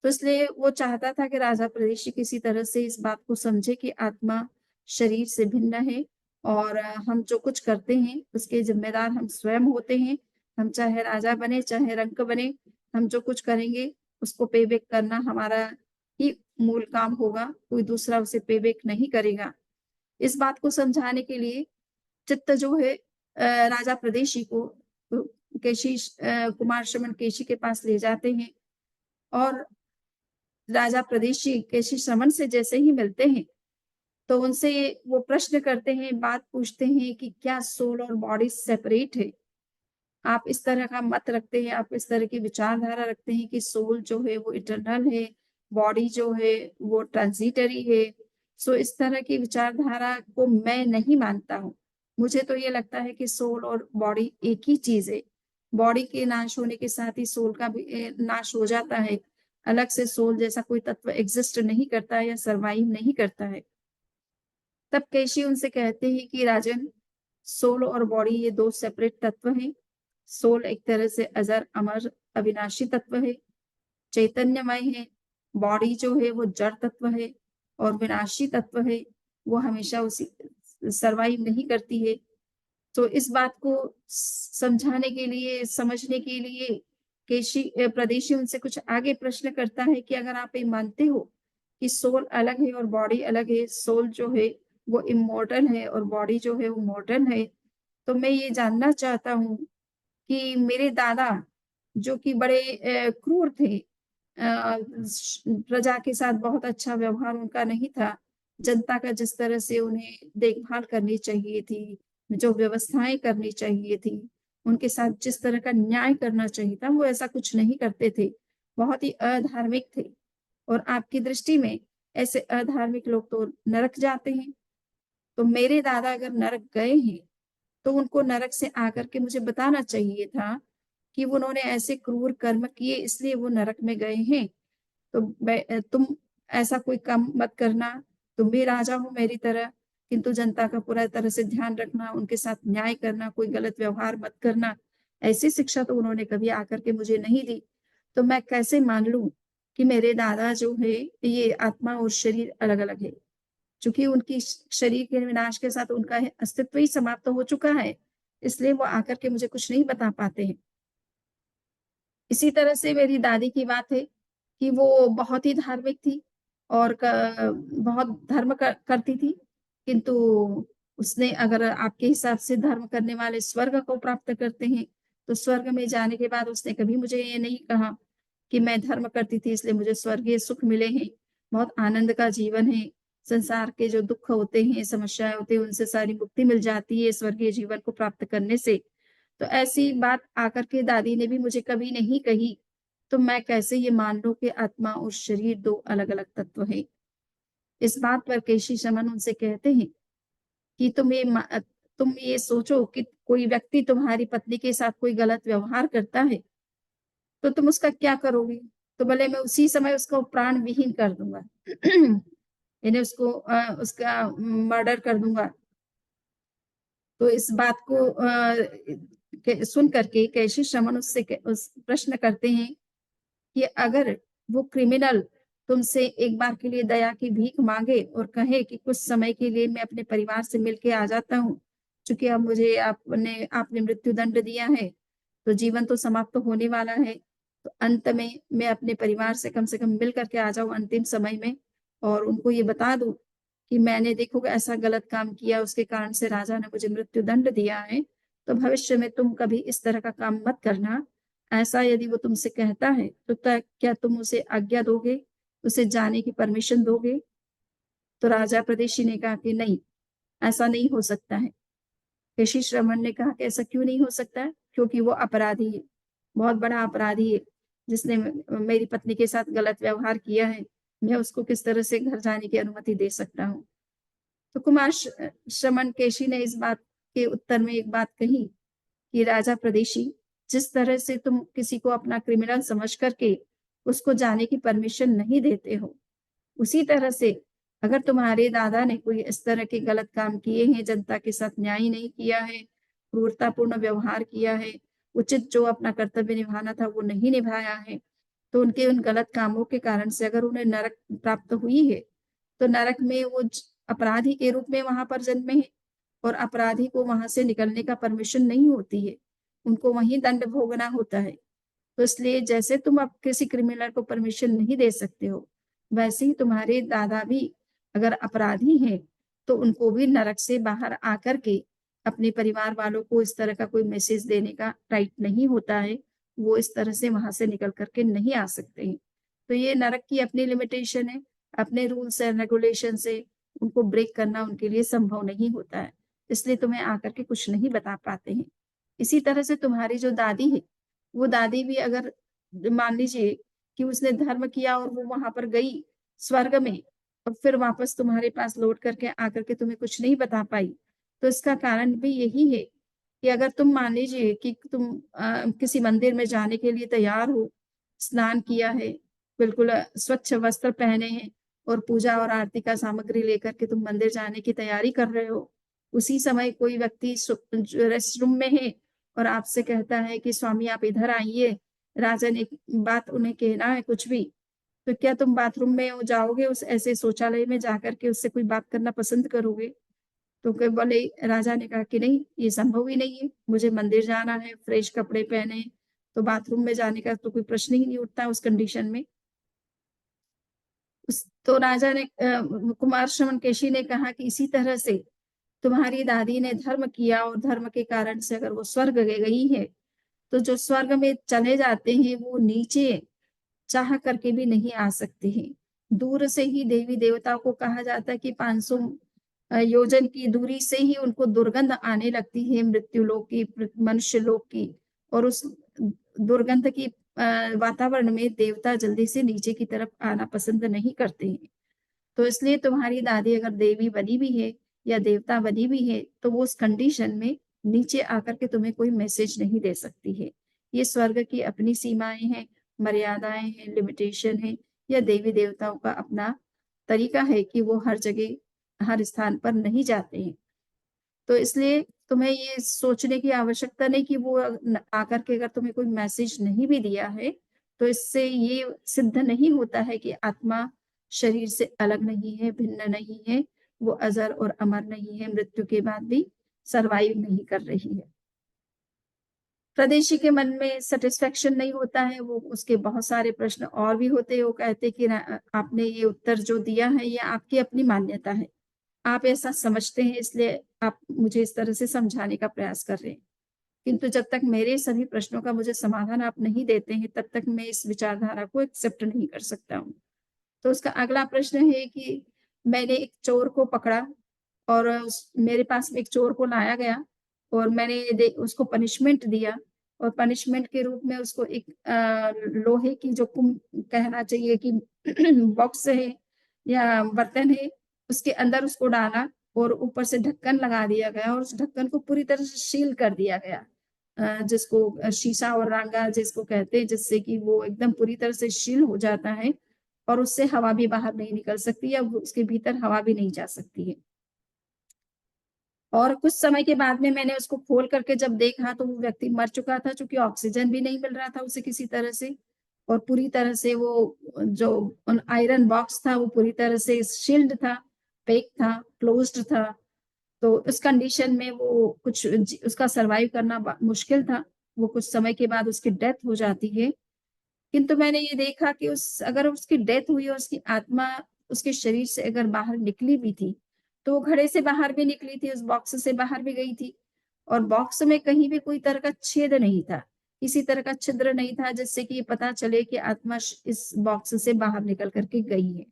तो इसलिए वो चाहता था कि राजा परेशी किसी तरह से इस बात को समझे कि आत्मा शरीर से भिन्न है और हम जो कुछ करते हैं उसके ज़िम्मेदार हम स्वयं होते हैं। हम चाहे राजा बने, चाहे रंक बने, हम जो कुछ करेंगे उसको पे बैक करना हमारा ही मूल काम होगा, कोई दूसरा उसे पे बैक नहीं करेगा। इस बात को समझाने के लिए चित्त जो है राजा प्रदेशी को कुमार शमन केशी के पास ले जाते हैं और राजा प्रदेशी केशी श्रवण से जैसे ही मिलते हैं, तो उनसे वो प्रश्न करते हैं, बात पूछते हैं कि क्या सोल और बॉडी सेपरेट है? आप इस तरह का मत रखते हैं, आप इस तरह की विचारधारा रखते हैं कि सोल जो है वो इटर्नल है, बॉडी जो है वो ट्रांज़िटरी है। सो इस तरह की विचारधारा को मैं नहीं मानता हूँ। मुझे तो ये लगता है कि सोल और बॉडी एक ही चीज़ है। बॉडी के नाश होने के साथ ही सोल का भी नाश हो जाता है। अलग से सोल जैसा कोई तत्व एक्ज़िस्ट नहीं करता है या सर्वाइव नहीं करता है। तब केशी उनसे कहते हैं कि राजन, सोल और बॉडी ये 2 सेपरेट तत्व हैं। सोल एक तरह से अजर, अमर, अविनाशी तत्व है, चैतन्यमय है। बॉडी जो है वो जड़ तत्व है और विनाशी तत्व है, वो हमेशा उसी सर्वाइव नहीं करती है। तो इस बात को समझाने के लिए, समझने के लिए प्रदेशी उनसे कुछ आगे प्रश्न करता है कि अगर आप ये मानते हो कि सोल अलग है और बॉडी अलग है, सोल जो है वो इम्मॉर्टल है और बॉडी जो है वो मॉर्टल है, तो मैं ये जानना चाहता हूँ कि मेरे दादा जो कि बड़े क्रूर थे प्रजा के साथ बहुत अच्छा व्यवहार उनका नहीं था। जनता का जिस तरह से उन्हें देखभाल करनी चाहिए थी, जो व्यवस्थाएँ करनी चाहिए थी, उनके साथ जिस तरह का न्याय करना चाहिए था, वो ऐसा कुछ नहीं करते थे। बहुत ही अधार्मिक थे और आपकी दृष्टि में ऐसे अधार्मिक लोग तो नरक जाते हैं। तो मेरे दादा अगर नरक गए हैं, तो उनको नरक से आकर के मुझे बताना चाहिए था कि उन्होंने ऐसे क्रूर कर्म किए इसलिए वो नरक में गए हैं। तो तुम ऐसा कोई काम मत करना, तुम भी राजा हो मेरी तरह, किंतु जनता का पूरा तरह से ध्यान रखना, उनके साथ न्याय करना, कोई गलत व्यवहार मत करना। ऐसी शिक्षा तो उन्होंने कभी आकर के मुझे नहीं दी। तो मैं कैसे मान लूँ कि मेरे दादा जो है, ये आत्मा और शरीर अलग-अलग है। चूँकि उनकी शरीर के विनाश के साथ उनका अस्तित्व ही समाप्त हो चुका है, इसलिए वो आकर के मुझे कुछ नहीं बता पाते हैं। इसी तरह से मेरी दादी की बात है कि वो बहुत ही धार्मिक थी और बहुत धर्म करती थी, किंतु उसने अगर आपके हिसाब से धर्म करने वाले स्वर्ग को प्राप्त करते हैं, तो स्वर्ग में जाने के बाद उसने कभी मुझे ये नहीं कहा कि मैं धर्म करती थी इसलिए मुझे स्वर्गीय सुख मिले हैं, बहुत आनंद का जीवन है, संसार के जो दुःख होते हैं, समस्याएँ होती हैं, उनसे सारी मुक्ति मिल जाती है स्वर्गीय जीवन को प्राप्त करने से। तो ऐसी बात आकर के दादी ने भी मुझे कभी नहीं कही। तो मैं कैसे ये मान लूं कि आत्मा और शरीर दो अलग अलग तत्व हैं। इस बात पर केशी शमन उनसे कहते हैं कि तुम ये सोचो कि कोई व्यक्ति तुम्हारी पत्नी के साथ कोई गलत व्यवहार करता है, तो तुम उसका क्या करोगे? तो बोले मैं उसी समय उसको प्राण विहीन कर दूँगा। यानी उसको उसका मर्डर कर दूँगा। तो इस बात को के सुन कर के कैशी श्रमण उससे उस प्रश्न करते हैं कि अगर वो क्रिमिनल तुमसे एक बार के लिए दया की भीख माँगे और कहे कि कुछ समय के लिए मैं अपने परिवार से मिल के आ जाता हूँ, चूँकि अब मुझे आपने मृत्यु दंड दिया है, तो जीवन तो समाप्त तो होने वाला है। तो अंत में मैं अपने परिवार से कम मिल कर के आ जाऊँ अंतिम समय में और उनको ये बता दूँ कि मैंने देखो ऐसा गलत काम किया, उसके कारण से राजा ने मुझे मृत्यु दंड दिया है, तो भविष्य में तुम कभी इस तरह का काम मत करना। ऐसा यदि वो तुमसे कहता है, तो क्या तुम उसे आज्ञा दोगे? उसे जाने की परमिशन दोगे? तो राजा प्रदेशी ने कहा कि नहीं, ऐसा नहीं हो सकता है। ऋषि श्रवण ने कहा कि ऐसा क्यों नहीं हो सकता है? क्योंकि वो अपराधी है, बहुत बड़ा अपराधी है, जिसने मेरी पत्नी के साथ गलत व्यवहार किया है। मैं उसको किस तरह से घर जाने की अनुमति दे सकता हूँ? तो श्रमण केशी ने इस बात के उत्तर में एक बात कही कि राजा प्रदेशी, जिस तरह से तुम किसी को अपना क्रिमिनल समझ करके उसको जाने की परमिशन नहीं देते हो, उसी तरह से अगर तुम्हारे दादा ने कोई इस तरह के गलत काम किए हैं, जनता के साथ न्याय नहीं किया है, क्रूरतापूर्ण व्यवहार किया है, उचित जो अपना कर्तव्य निभाना था वो नहीं निभाया है, तो उनके उन गलत कामों के कारण से अगर उन्हें नरक प्राप्त हुई है, तो नरक में वो अपराधी के रूप में वहां पर जन्मे हैं और अपराधी को वहां से निकलने का परमिशन नहीं होती है, उनको वहीं दंड भोगना होता है। तो इसलिए जैसे तुम अब किसी क्रिमिनल को परमिशन नहीं दे सकते हो, वैसे ही तुम्हारे दादा भी अगर अपराधी हैं, तो उनको भी नरक से बाहर आकर के अपने परिवार वालों को इस तरह का कोई मैसेज देने का राइट नहीं होता है। वो इस तरह से वहां से निकल करके नहीं आ सकते हैं। तो ये नरक की अपनी लिमिटेशन है, अपने रूल्स एंड रेगुलेशन से उनको ब्रेक करना उनके लिए संभव नहीं होता है। इसलिए तुम्हें आकर के कुछ नहीं बता पाते हैं। इसी तरह से तुम्हारी जो दादी है, वो दादी भी अगर मान लीजिए कि उसने धर्म किया और वो वहां पर गई स्वर्ग में और फिर वापस तुम्हारे पास लौट करके आकर के तुम्हें कुछ नहीं बता पाई, तो इसका कारण भी यही है कि अगर तुम मान लीजिए कि तुम किसी मंदिर में जाने के लिए तैयार हो, स्नान किया है, बिल्कुल स्वच्छ वस्त्र पहने हैं और पूजा और आरती का सामग्री लेकर के तुम मंदिर जाने की तैयारी कर रहे हो, उसी समय कोई व्यक्ति रेस्ट रूम में है और आपसे कहता है कि स्वामी आप इधर आइए, राजा ने बात उन्हें कहना है कुछ भी, तो क्या तुम बाथरूम में जाओगे, उस ऐसे शौचालय में जाकर के उससे कोई बात करना पसंद करोगे? तो कोई बोले, राजा ने कहा कि नहीं, ये संभव ही नहीं है, मुझे मंदिर जाना है, फ्रेश कपड़े पहने, तो बाथरूम में जाने का तो कोई प्रश्न ही नहीं उठता उस कंडीशन में। तो राजा ने कुमार श्रवण केशी ने कहा कि इसी तरह से तुम्हारी दादी ने धर्म किया और धर्म के कारण से अगर वो स्वर्ग गई है, तो जो स्वर्ग में चले जाते हैं वो नीचे चाह करके भी नहीं आ सकते हैं। दूर से ही देवी देवताओं को कहा जाता है कि 500 योजन की दूरी से ही उनको दुर्गंध आने लगती है मृत्यु लोक की, मनुष्य लोक की, और उस दुर्गंध की वातावरण में देवता जल्दी से नीचे की तरफ आना पसंद नहीं करते हैं। तो इसलिए तुम्हारी दादी अगर देवी बनी भी है या देवता बनी भी है, तो वो उस कंडीशन में नीचे आकर के तुम्हें कोई मैसेज नहीं दे सकती है। ये स्वर्ग की अपनी सीमाएं हैं, मर्यादाएं हैं, लिमिटेशन है, या देवी देवताओं का अपना तरीका है कि वो हर जगह हर स्थान पर नहीं जाते हैं। तो इसलिए तुम्हें ये सोचने की आवश्यकता नहीं कि वो आकर के अगर तुम्हें कोई मैसेज नहीं भी दिया है, तो इससे ये सिद्ध नहीं होता है कि आत्मा शरीर से अलग नहीं है, भिन्न नहीं है, वो अजर और अमर नहीं है, मृत्यु के बाद भी सरवाइव नहीं कर रही है। प्रदेशी के मन में सेटिस्फेक्शन नहीं होता है, वो उसके बहुत सारे प्रश्न और भी होते हैं, वो कहते कि आपने ये उत्तर जो दिया है ये आपकी अपनी मान्यता है, आप ऐसा समझते हैं इसलिए आप मुझे इस तरह से समझाने का प्रयास कर रहे हैं। किंतु जब तक मेरे सभी प्रश्नों का मुझे समाधान आप नहीं देते हैं, तब तक मैं इस विचारधारा को एक्सेप्ट नहीं कर सकता हूँ। तो उसका अगला प्रश्न है कि मैंने एक चोर को पकड़ा और मेरे पास में एक चोर को लाया गया और मैंने उसको पनिशमेंट दिया और पनिशमेंट के रूप में उसको एक लोहे की जो कहना चाहिए कि बॉक्स है या बर्तन है, उसके अंदर उसको डाला और ऊपर से ढक्कन लगा दिया गया और उस ढक्कन को पूरी तरह से सील कर दिया गया, जिसको शीशा और रांगा जिसको कहते हैं, जिससे कि वो एकदम पूरी तरह से सील हो जाता है और उससे हवा भी बाहर नहीं निकल सकती या उसके भीतर हवा भी नहीं जा सकती है। और कुछ समय के बाद में मैंने उसको खोल करके जब देखा तो वो व्यक्ति मर चुका था, चूँकि ऑक्सीजन भी नहीं मिल रहा था उसे किसी तरह से और पूरी तरह से वो जो आयरन बॉक्स था वो पूरी तरह से सील्ड था, पैक था, क्लोज़्ड था। तो उस कंडीशन में वो कुछ उसका सर्वाइव करना मुश्किल था। वो कुछ समय के बाद उसकी डेथ हो जाती है। किंतु मैंने ये देखा कि अगर उसकी डेथ हुई और उसकी आत्मा उसके शरीर से अगर बाहर निकली भी थी, तो वो घड़े से बाहर भी निकली थी, उस बॉक्स से बाहर भी गई थी और बॉक्स में कहीं भी कोई तरह का छेद नहीं था, किसी तरह का छिद्र नहीं था जिससे कि ये पता चले कि आत्मा इस बॉक्स से बाहर निकल कर के गई है।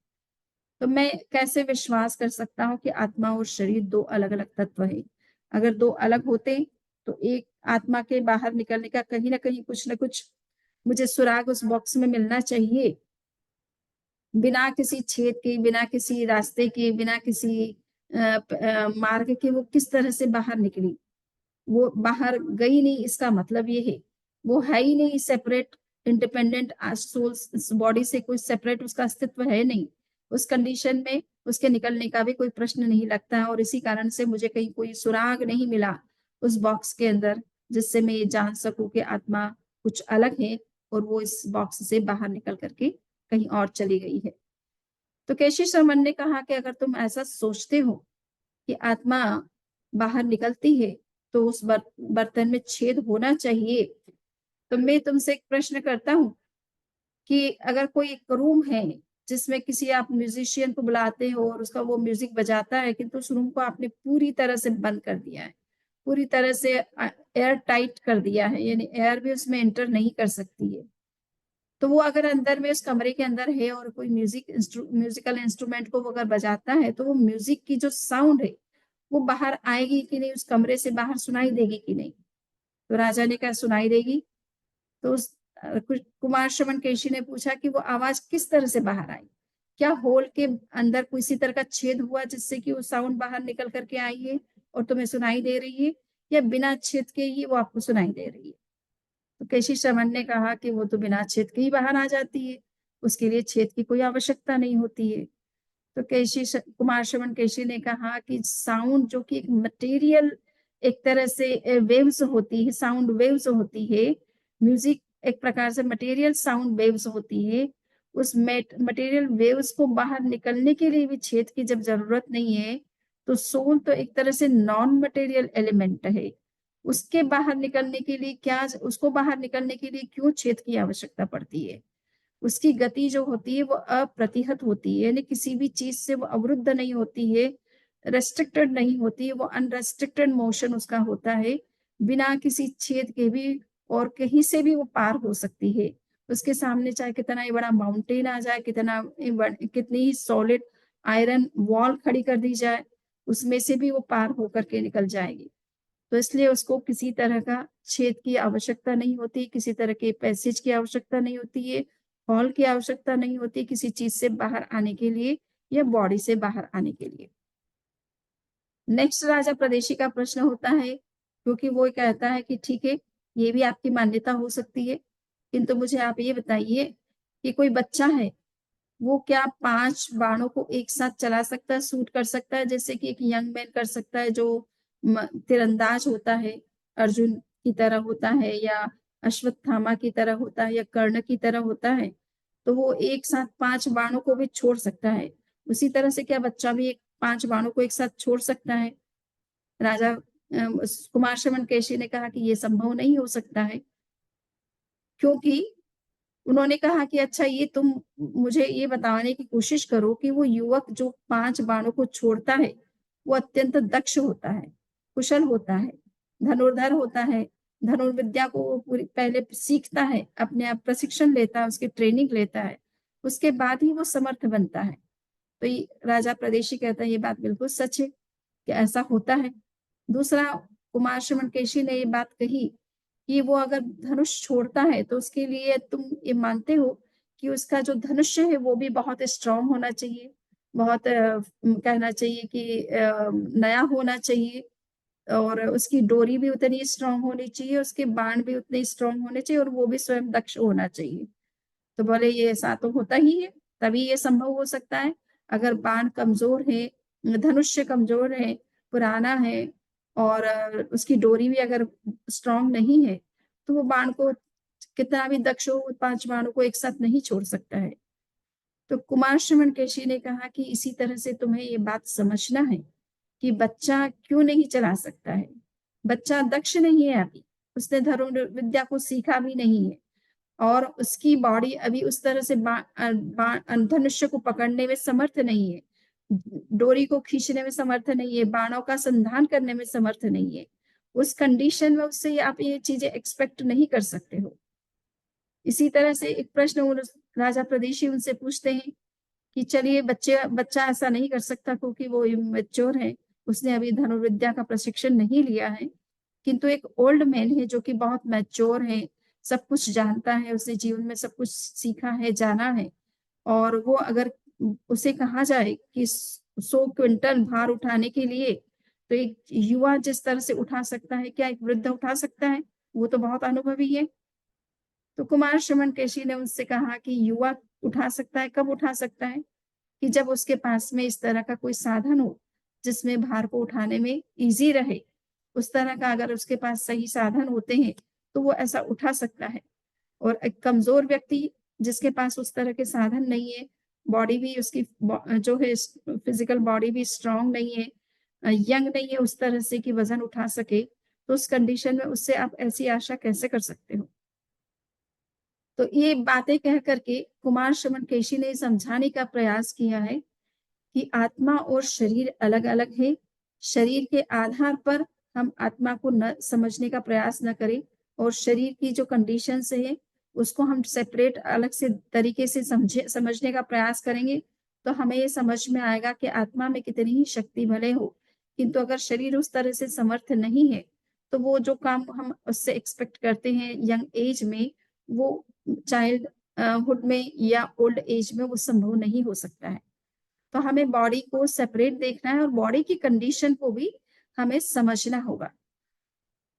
तो मैं कैसे विश्वास कर सकता हूँ कि आत्मा और शरीर 2 अलग-अलग तत्व हैं। अगर 2 अलग होते, तो एक आत्मा के बाहर निकलने का कहीं न कहीं कुछ न कुछ मुझे सुराग उस बॉक्स में मिलना चाहिए। बिना किसी छेद के, बिना किसी रास्ते के, बिना किसी मार्ग के वो किस तरह से बाहर निकली। वो बाहर गई नहीं इसका मतलब ये है। वो है ही नहीं सेपरेट इंडिपेंडेंट सोल इस बॉडी से कोई सेपरेट उसका अस्तित्व है नहीं। उस कंडीशन में उसके निकलने का भी कोई प्रश्न नहीं लगता है और इसी कारण से मुझे कहीं कोई सुराग नहीं मिला उस बॉक्स के अंदर, जिससे मैं ये जान सकूँ कि आत्मा कुछ अलग है और वो इस बॉक्स से बाहर निकल कर के कहीं और चली गई है। तो केशव शर्मन ने कहा कि अगर तुम ऐसा सोचते हो कि आत्मा बाहर निकलती है, तो उस बर्तन में छेद होना चाहिए। तो मैं तुमसे एक प्रश्न करता हूँ कि अगर कोई एक रूम है, जिसमें किसी आप म्यूज़िशियन को बुलाते हो और उसका वो म्यूज़िक बजाता है, किंतु उस रूम को आपने पूरी तरह से बंद कर दिया है। पूरी तरह से एयर टाइट कर दिया है, यानी एयर भी उसमें एंटर नहीं कर सकती है। तो वो अगर अंदर में उस कमरे के अंदर है और कोई म्यूज़िकल इंस्ट्रूमेंट को वो अगर बजाता है, तो वो म्यूज़िक की जो साउंड है, वो बाहर आएगी कि नहीं, उस कमरे से बाहर सुनाई देगी कि नहीं? तो राजा ने कहा सुनाई देगी। तो कुमार श्रवण केशी ने पूछा कि वो आवाज़ किस तरह से बाहर आई? क्या होल के अंदर किसी तरह का छेद हुआ जिससे कि वो साउंड बाहर निकल कर के आई है और तुम्हें सुनाई दे रही है, या बिना छेद के ही वो आपको सुनाई दे रही है? तो केशी श्रवण ने कहा कि वो तो बिना छेद के ही बाहर आ जाती है, उसके लिए छेद की कोई आवश्यकता नहीं होती है। तो कुमार श्रवण केशी ने कहा कि साउंड जो कि एक मटेरियल एक तरह से वेव्स होती है, साउंड वेव्स होती है, म्यूजिक एक प्रकार से मटेरियल साउंड वेव्स होती है, उस मटेरियल वेव्स को बाहर निकलने के लिए भी छेद की जब जरूरत नहीं है, तो सोल तो एक तरह से नॉन मटेरियल एलिमेंट है, उसके बाहर निकलने के लिए क्या, उसको बाहर निकलने के लिए क्यों छेद की आवश्यकता पड़ती है? उसकी गति जो होती है वो अप्रतिहत होती है, यानी किसी भी चीज से वो अवरुद्ध नहीं होती है, रेस्ट्रिक्टेड नहीं होती है, वो अनरेस्ट्रिक्टेड मोशन उसका होता है, बिना किसी छेद के भी और कहीं से भी वो पार हो सकती है। उसके सामने चाहे कितना ही बड़ा माउंटेन आ जाए, कितनी ही सॉलिड आयरन वॉल खड़ी कर दी जाए, उसमें से भी वो पार होकर के निकल जाएगी। तो इसलिए उसको किसी तरह का छेद की आवश्यकता नहीं होती, किसी तरह के पैसेज की आवश्यकता नहीं होती है, हॉल की आवश्यकता नहीं होती किसी चीज से बाहर आने के लिए या बॉडी से बाहर आने के लिए। नेक्स्ट राजा प्रदेशी का प्रश्न होता है, क्योंकि वो कहता है कि ठीक है, ये भी आपकी मान्यता हो सकती है, किंतु मुझे आप ये बताइए कि कोई बच्चा है, वो क्या 5 बाणों को एक साथ चला सकता है, शूट कर सकता है, जैसे कि एक यंग मैन कर सकता है जो तीरंदाज होता है, अर्जुन की तरह होता है या अश्वत्थामा की तरह होता है या कर्ण की तरह होता है, तो वो एक साथ 5 बाणों को भी छोड़ सकता है। उसी तरह से क्या बच्चा भी एक 5 बाणों को एक साथ छोड़ सकता है? राजा कुमार शमन केशी ने कहा कि ये संभव नहीं हो सकता है, क्योंकि उन्होंने कहा कि अच्छा ये तुम मुझे ये बताने की कोशिश करो कि वो युवक जो 5 बाणों को छोड़ता है, वो अत्यंत दक्ष होता है, कुशल होता है, धनुर्धर होता है, धनुर्विद्या को वो पूरी पहले सीखता है, अपने आप प्रशिक्षण लेता है, उसकी ट्रेनिंग लेता है, उसके बाद ही वो समर्थ बनता है। तो ये राजा प्रदेशी कहता है ये बात बिल्कुल सच है कि ऐसा होता है। दूसरा, कुमार शमन केशी ने ये बात कही कि वो अगर धनुष छोड़ता है तो उसके लिए तुम ये मानते हो कि उसका जो धनुष्य है वो भी बहुत स्ट्रॉन्ग होना चाहिए, बहुत कहना चाहिए कि नया होना चाहिए और उसकी डोरी भी उतनी स्ट्रॉन्ग होनी चाहिए, उसके बाण भी उतने स्ट्रॉन्ग होने चाहिए और वो भी स्वयं दक्ष होना चाहिए। तो बोले ये ऐसा तो होता ही है, तभी ये संभव हो सकता है। अगर बाण कमज़ोर है, धनुष्य कमज़ोर है, पुराना है और उसकी डोरी भी अगर स्ट्रॉन्ग नहीं है, तो वो बाण को कितना भी दक्ष हो, 5 बाणों को एक साथ नहीं छोड़ सकता है। तो कुमार श्रवण केशी ने कहा कि इसी तरह से तुम्हें ये बात समझना है कि बच्चा क्यों नहीं चला सकता है। बच्चा दक्ष नहीं है अभी, उसने धनुर्विद्या को सीखा भी नहीं है और उसकी बॉडी अभी उस तरह से धनुष्य को पकड़ने में समर्थ नहीं है, डोरी को खींचने में समर्थ नहीं है, बाणों का संधान करने में समर्थ नहीं है। उस कंडीशन में उससे आप ये चीजें एक्सपेक्ट नहीं कर सकते हो। इसी तरह से एक प्रश्न राजा प्रदेशी उनसे पूछते हैं कि चलिए बच्चा ऐसा नहीं कर सकता क्योंकि वो इमैच्योर है, उसने अभी धनुर्विद्या का प्रशिक्षण नहीं लिया है। किंतु एक ओल्ड मैन है जो कि बहुत मैच्योर है, सब कुछ जानता है, उसने जीवन में सब कुछ सीखा है, जाना है और वो अगर उसे कहा जाए कि 100 क्विंटल भार उठाने के लिए, तो एक युवा जिस तरह से उठा सकता है, क्या एक वृद्ध उठा सकता है? वो तो बहुत अनुभवी है। तो कुमार शमन केशी ने उनसे कहा कि युवा उठा सकता है, कब उठा सकता है? कि जब उसके पास में इस तरह का कोई साधन हो, जिसमें भार को उठाने में ईज़ी रहे। उस तरह का अगर उसके पास सही साधन होते हैं, तो वो ऐसा उठा सकता है। और एक कमज़ोर व्यक्ति जिसके पास उस तरह के साधन नहीं है, बॉडी भी उसकी जो है फिज़िकल बॉडी भी स्ट्रॉन्ग नहीं है, यंग नहीं है उस तरह से कि वज़न उठा सके, तो उस कंडीशन में उससे आप ऐसी आशा कैसे कर सकते हो? तो ये बातें कह कर के कुमार शमन केशी ने समझाने का प्रयास किया है कि आत्मा और शरीर अलग-अलग है। शरीर के आधार पर हम आत्मा को न समझने का प्रयास न करें और शरीर की जो कंडीशंस है, उसको हम सेपरेट अलग से तरीके से समझने का प्रयास करेंगे, तो हमें ये समझ में आएगा कि आत्मा में कितनी ही शक्ति भले हो, किंतु अगर शरीर उस तरह से समर्थ नहीं है, तो वो जो काम हम उससे एक्सपेक्ट करते हैं यंग एज में, वो चाइल्ड हुड में या ओल्ड एज में वो संभव नहीं हो सकता है। तो हमें बॉडी को सेपरेट देखना है और बॉडी की कंडीशन को भी हमें समझना होगा।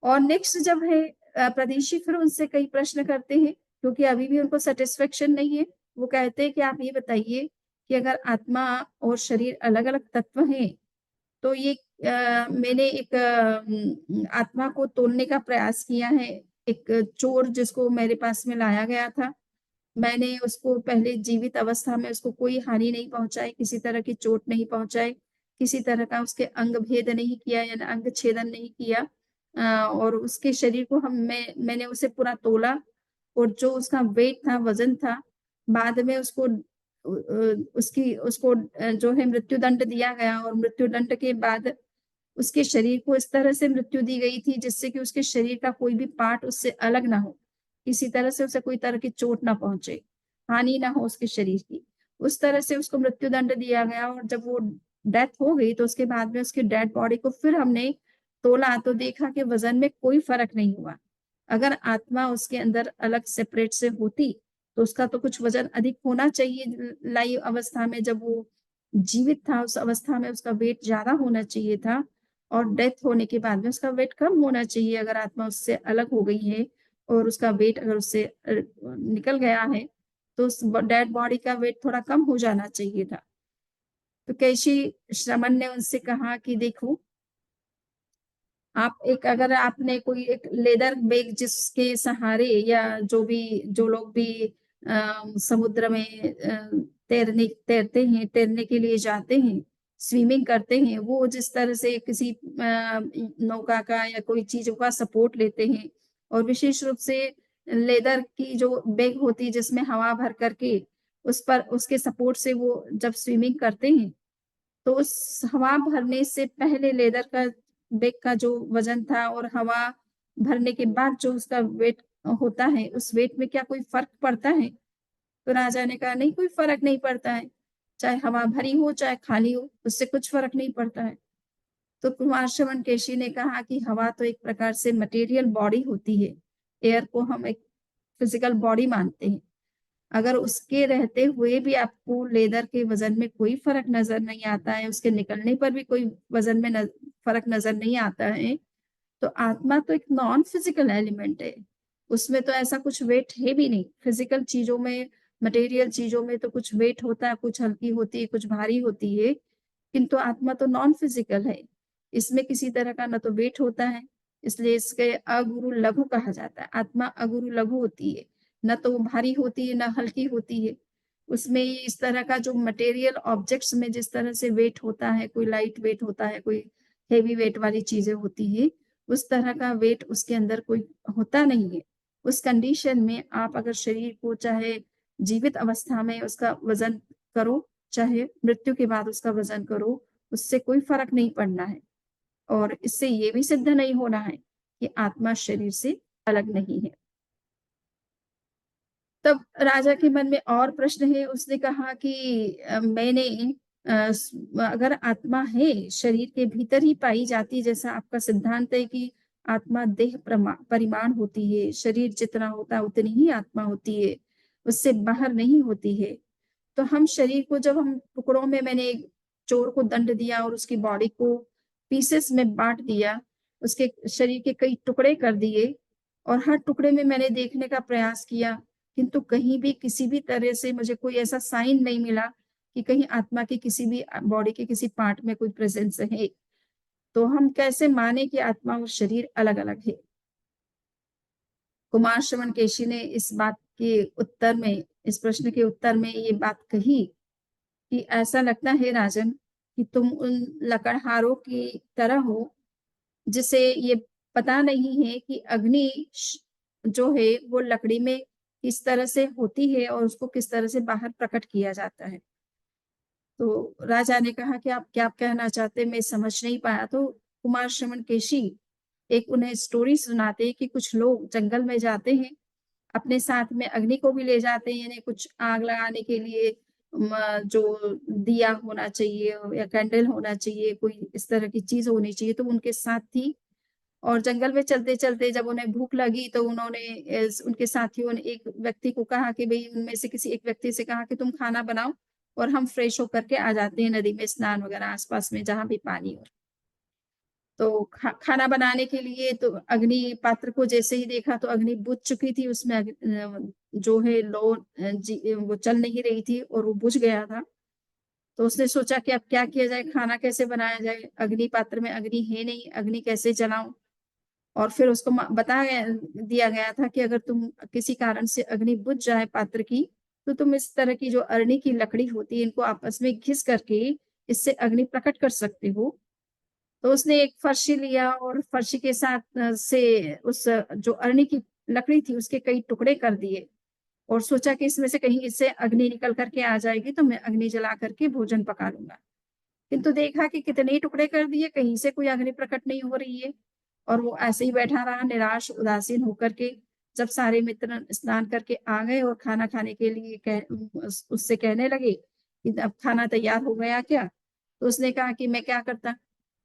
और नेक्स्ट जब है प्रदेशी फिर उनसे कई प्रश्न करते हैं, क्योंकि अभी भी उनको सैटिस्फैक्शन नहीं है। वो कहते हैं कि आप ये बताइए कि अगर आत्मा और शरीर अलग-अलग तत्व हैं, तो ये मैंने एक आत्मा को तोलने का प्रयास किया है। एक चोर जिसको मेरे पास में लाया गया था, मैंने उसको पहले जीवित अवस्था में उसको कोई हानि नहीं पहुँचाई, किसी तरह की चोट नहीं पहुँचाई, किसी तरह का उसके अंग भेद नहीं किया यानी अंग छेदन नहीं किया। और उसके शरीर को मैंने उसे पूरा तोला और जो उसका वेट था, वज़न था, बाद में उसको जो है मृत्युदंड दिया गया और मृत्युदंड के बाद उसके शरीर को इस तरह से मृत्यु दी गई थी जिससे कि उसके शरीर का कोई भी पार्ट उससे अलग ना हो। किसी तरह से उसे कोई तरह की चोट ना पहुँचे, हानि ना हो उसके शरीर की। उस तरह से उसको मृत्युदंड दिया गया और जब वो डेथ हो गई तो उसके बाद में उसकी डेड बॉडी को फिर हमने तोला तो देखा कि वज़न में कोई फ़र्क नहीं हुआ। अगर आत्मा उसके अंदर अलग सेपरेट से होती, तो उसका तो कुछ वज़न अधिक होना चाहिए लाइव अवस्था में जब वो जीवित था, उस अवस्था में उसका वेट ज़्यादा होना चाहिए था और डेथ होने के बाद में उसका वेट कम होना चाहिए अगर आत्मा उससे अलग हो गई है और उसका वेट अगर उससे निकल गया है, तो उस डेड बॉडी का वेट थोड़ा कम हो जाना चाहिए था। तो कैशी श्रमण ने उनसे कहा कि देखो, आप एक अगर आपने कोई एक लेदर बैग जिसके सहारे या जो लोग भी समुद्र में तैरते हैं, तैरने के लिए जाते हैं, स्विमिंग करते हैं, वो जिस तरह से किसी नौका का या कोई चीज़ों का सपोर्ट लेते हैं और विशेष रूप से लेदर की जो बैग होती है जिसमें हवा भर कर के उस पर उसके सपोर्ट से वो जब स्विमिंग करते हैं, तो उस हवा भरने से पहले लेदर का बैग का जो वज़न था और हवा भरने के बाद जो उसका वेट होता है, उस वेट में क्या कोई फ़र्क पड़ता है? तो राजा ने कहा, "नहीं, कोई फ़र्क नहीं पड़ता है। चाहे हवा भरी हो, चाहे खाली हो, उससे कुछ फ़र्क नहीं पड़ता है।" तो कुमार शमन केशी ने कहा कि हवा तो एक प्रकार से मटेरियल बॉडी होती है, एयर को हम एक फिजिकल बॉडी मानते हैं, अगर उसके रहते हुए भी आपको लेदर के वजन में कोई फर्क नजर नहीं आता है, उसके निकलने पर भी कोई वजन में फर्क नजर नहीं आता है, तो आत्मा तो एक नॉन फिजिकल एलिमेंट है। उसमें तो ऐसा कुछ वेट है भी नहीं। फिजिकल चीजों में, मटेरियल चीजों में तो कुछ वेट होता है, कुछ हल्की होती है, कुछ भारी होती है, किंतु आत्मा तो नॉन फिजिकल है। इसमें किसी तरह का न तो वेट होता है, इसलिए इसके अगुरु लघु कहा जाता है। आत्मा अगुरु लघु होती है, न तो वो भारी होती है, न हल्की होती है। उसमें इस तरह का जो मटेरियल ऑब्जेक्ट्स में जिस तरह से वेट होता है, कोई लाइट वेट होता है, कोई हेवी वेट वाली चीजें होती है, उस तरह का वेट उसके अंदर कोई होता नहीं है। उस कंडीशन में आप अगर शरीर को चाहे जीवित अवस्था में उसका वजन करो, चाहे मृत्यु के बाद उसका वजन करो, उससे कोई फर्क नहीं पड़ना है। और इससे ये भी सिद्ध नहीं होना है कि आत्मा शरीर से अलग नहीं है। तब राजा के मन में और प्रश्न है। उसने कहा कि मैंने अगर आत्मा है, शरीर के भीतर ही पाई जाती, जैसा आपका सिद्धांत है कि आत्मा देह परिमाण होती है, शरीर जितना होता है उतनी ही आत्मा होती है, उससे बाहर नहीं होती है। तो हम शरीर को जब हम टुकड़ों में, मैंने एक चोर को दंड दिया और उसकी बॉडी को पीसेस में बांट दिया, उसके शरीर के कई टुकड़े कर दिए, और हर टुकड़े में मैंने देखने का प्रयास किया, किंतु कहीं भी किसी भी तरह से मुझे कोई ऐसा साइन नहीं मिला कि कहीं आत्मा की किसी भी बॉडी के किसी पार्ट में कोई प्रेजेंस है। तो हम कैसे माने कि आत्मा और शरीर अलग अलग है? कुमार श्रवण केशी ने इस बात के उत्तर में, इस प्रश्न के उत्तर में ये बात कही कि ऐसा लगता है राजन कि तुम उन लकड़हारों की तरह हो जिसे ये पता नहीं है कि जो है वो लकड़ी में किस तरह से होती है और उसको किस तरह से बाहर प्रकट किया जाता है। तो राजा ने कहा कि आप क्या कहना चाहते हैं, मैं समझ नहीं पाया। तो कुमार श्रवण केशी एक उन्हें स्टोरी सुनाते हैं कि कुछ लोग जंगल में जाते हैं, अपने साथ में अग्नि को भी ले जाते हैं, यानी कुछ आग लगाने के लिए जो दिया होना चाहिए या कैंडल होना चाहिए, कोई इस तरह की चीज होनी चाहिए, तो उनके साथ थी। और जंगल में चलते चलते जब उन्हें भूख लगी तो उन्होंने उनके साथियों ने एक व्यक्ति को कहा कि भाई, उनमें से किसी एक व्यक्ति से कहा कि तुम खाना बनाओ और हम फ्रेश होकर के आ जाते हैं नदी में स्नान वगैरह, आसपास में जहां भी पानी हो। तो खाना बनाने के लिए तो अग्नि पात्र को जैसे ही देखा तो अग्नि बुझ चुकी थी, उसमें जो है लो वो चल नहीं रही थी और वो बुझ गया था। तो उसने सोचा कि अब क्या किया जाए, खाना कैसे बनाया जाए, अग्नि पात्र में अग्नि है नहीं, अग्नि कैसे जलाऊं। और फिर उसको दिया गया था कि अगर तुम किसी कारण से अग्नि बुझ जाए पात्र की, तो तुम इस तरह की जो अरणी की लकड़ी होती है, इनको आपस में घिस करके इससे अग्नि प्रकट कर सकते हो। तो उसने एक फर्शी लिया और फर्शी के साथ से उस जो अरणी की लकड़ी थी उसके कई टुकड़े कर दिए, और सोचा कि इसमें से कहीं इससे अग्नि निकल करके आ जाएगी तो मैं अग्नि जला करके भोजन पका लूंगा। किंतु देखा कि कितने ही टुकड़े कर दिए, कहीं से कोई अग्नि प्रकट नहीं हो रही है। और वो ऐसे ही बैठा रहा, निराश उदासीन होकर के। जब सारे मित्र स्नान करके आ गए और खाना खाने के लिए उससे कहने लगे कि अब खाना तैयार हो गया क्या, तो उसने कहा कि मैं क्या करता,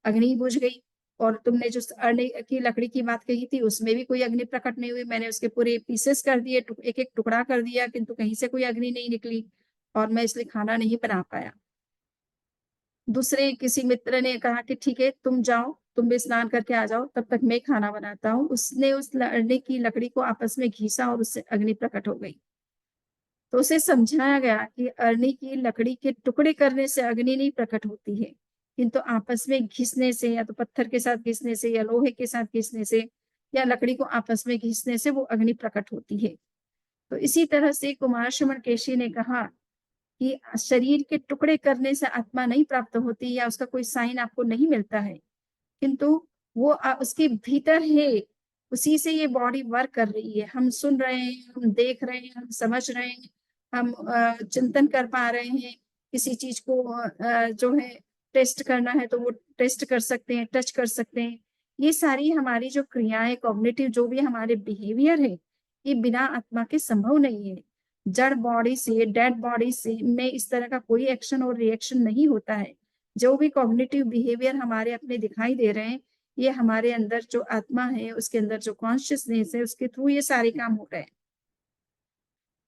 अग्नि बुझ गई। और तुमने जो अरणी की लकड़ी की बात कही थी उसमें भी कोई अग्नि प्रकट नहीं हुई, मैंने उसके पूरे पीसेस कर दिए, एक एक टुकड़ा कर दिया, किंतु कहीं से कोई अग्नि नहीं निकली, और मैं इसलिए खाना नहीं बना पाया। दूसरे किसी मित्र ने कहा कि ठीक है, तुम जाओ, तुम भी स्नान करके आ जाओ, तब तक मैं खाना बनाता हूँ। उसने उस अरणी की लकड़ी को आपस में घीसा और उससे अग्नि प्रकट हो गई। तो उसे समझाया गया कि अरणी की लकड़ी के टुकड़े करने से अग्नि नहीं प्रकट होती है, किंतु आपस में घिसने से, या तो पत्थर के साथ घिसने से, या लोहे के साथ घिसने से, या लकड़ी को आपस में घिसने से वो अग्नि प्रकट होती है। तो इसी तरह से कुमार शमन केशी ने कहा कि शरीर के टुकड़े करने से आत्मा नहीं प्राप्त होती, या उसका कोई साइन आपको नहीं मिलता है, किंतु वो उसके भीतर है, उसी से ये बॉडी वर्क कर रही है। हम सुन रहे हैं, हम देख रहे हैं, हम समझ रहे हैं, हम चिंतन कर पा रहे हैं, किसी चीज को जो है टेस्ट करना है तो वो टेस्ट कर सकते हैं, टच कर सकते हैं। ये सारी हमारी जो क्रियाएं, कॉग्निटिव जो भी हमारे बिहेवियर है, ये बिना आत्मा के संभव नहीं है। जड़ बॉडी से, डेड बॉडी से में इस तरह का कोई एक्शन और रिएक्शन नहीं होता है। जो भी कॉग्निटिव बिहेवियर हमारे अपने दिखाई दे रहे हैं, ये हमारे अंदर जो आत्मा है, उसके अंदर जो कॉन्शियसनेस है, उसके थ्रू ये सारे काम हो रहे हैं।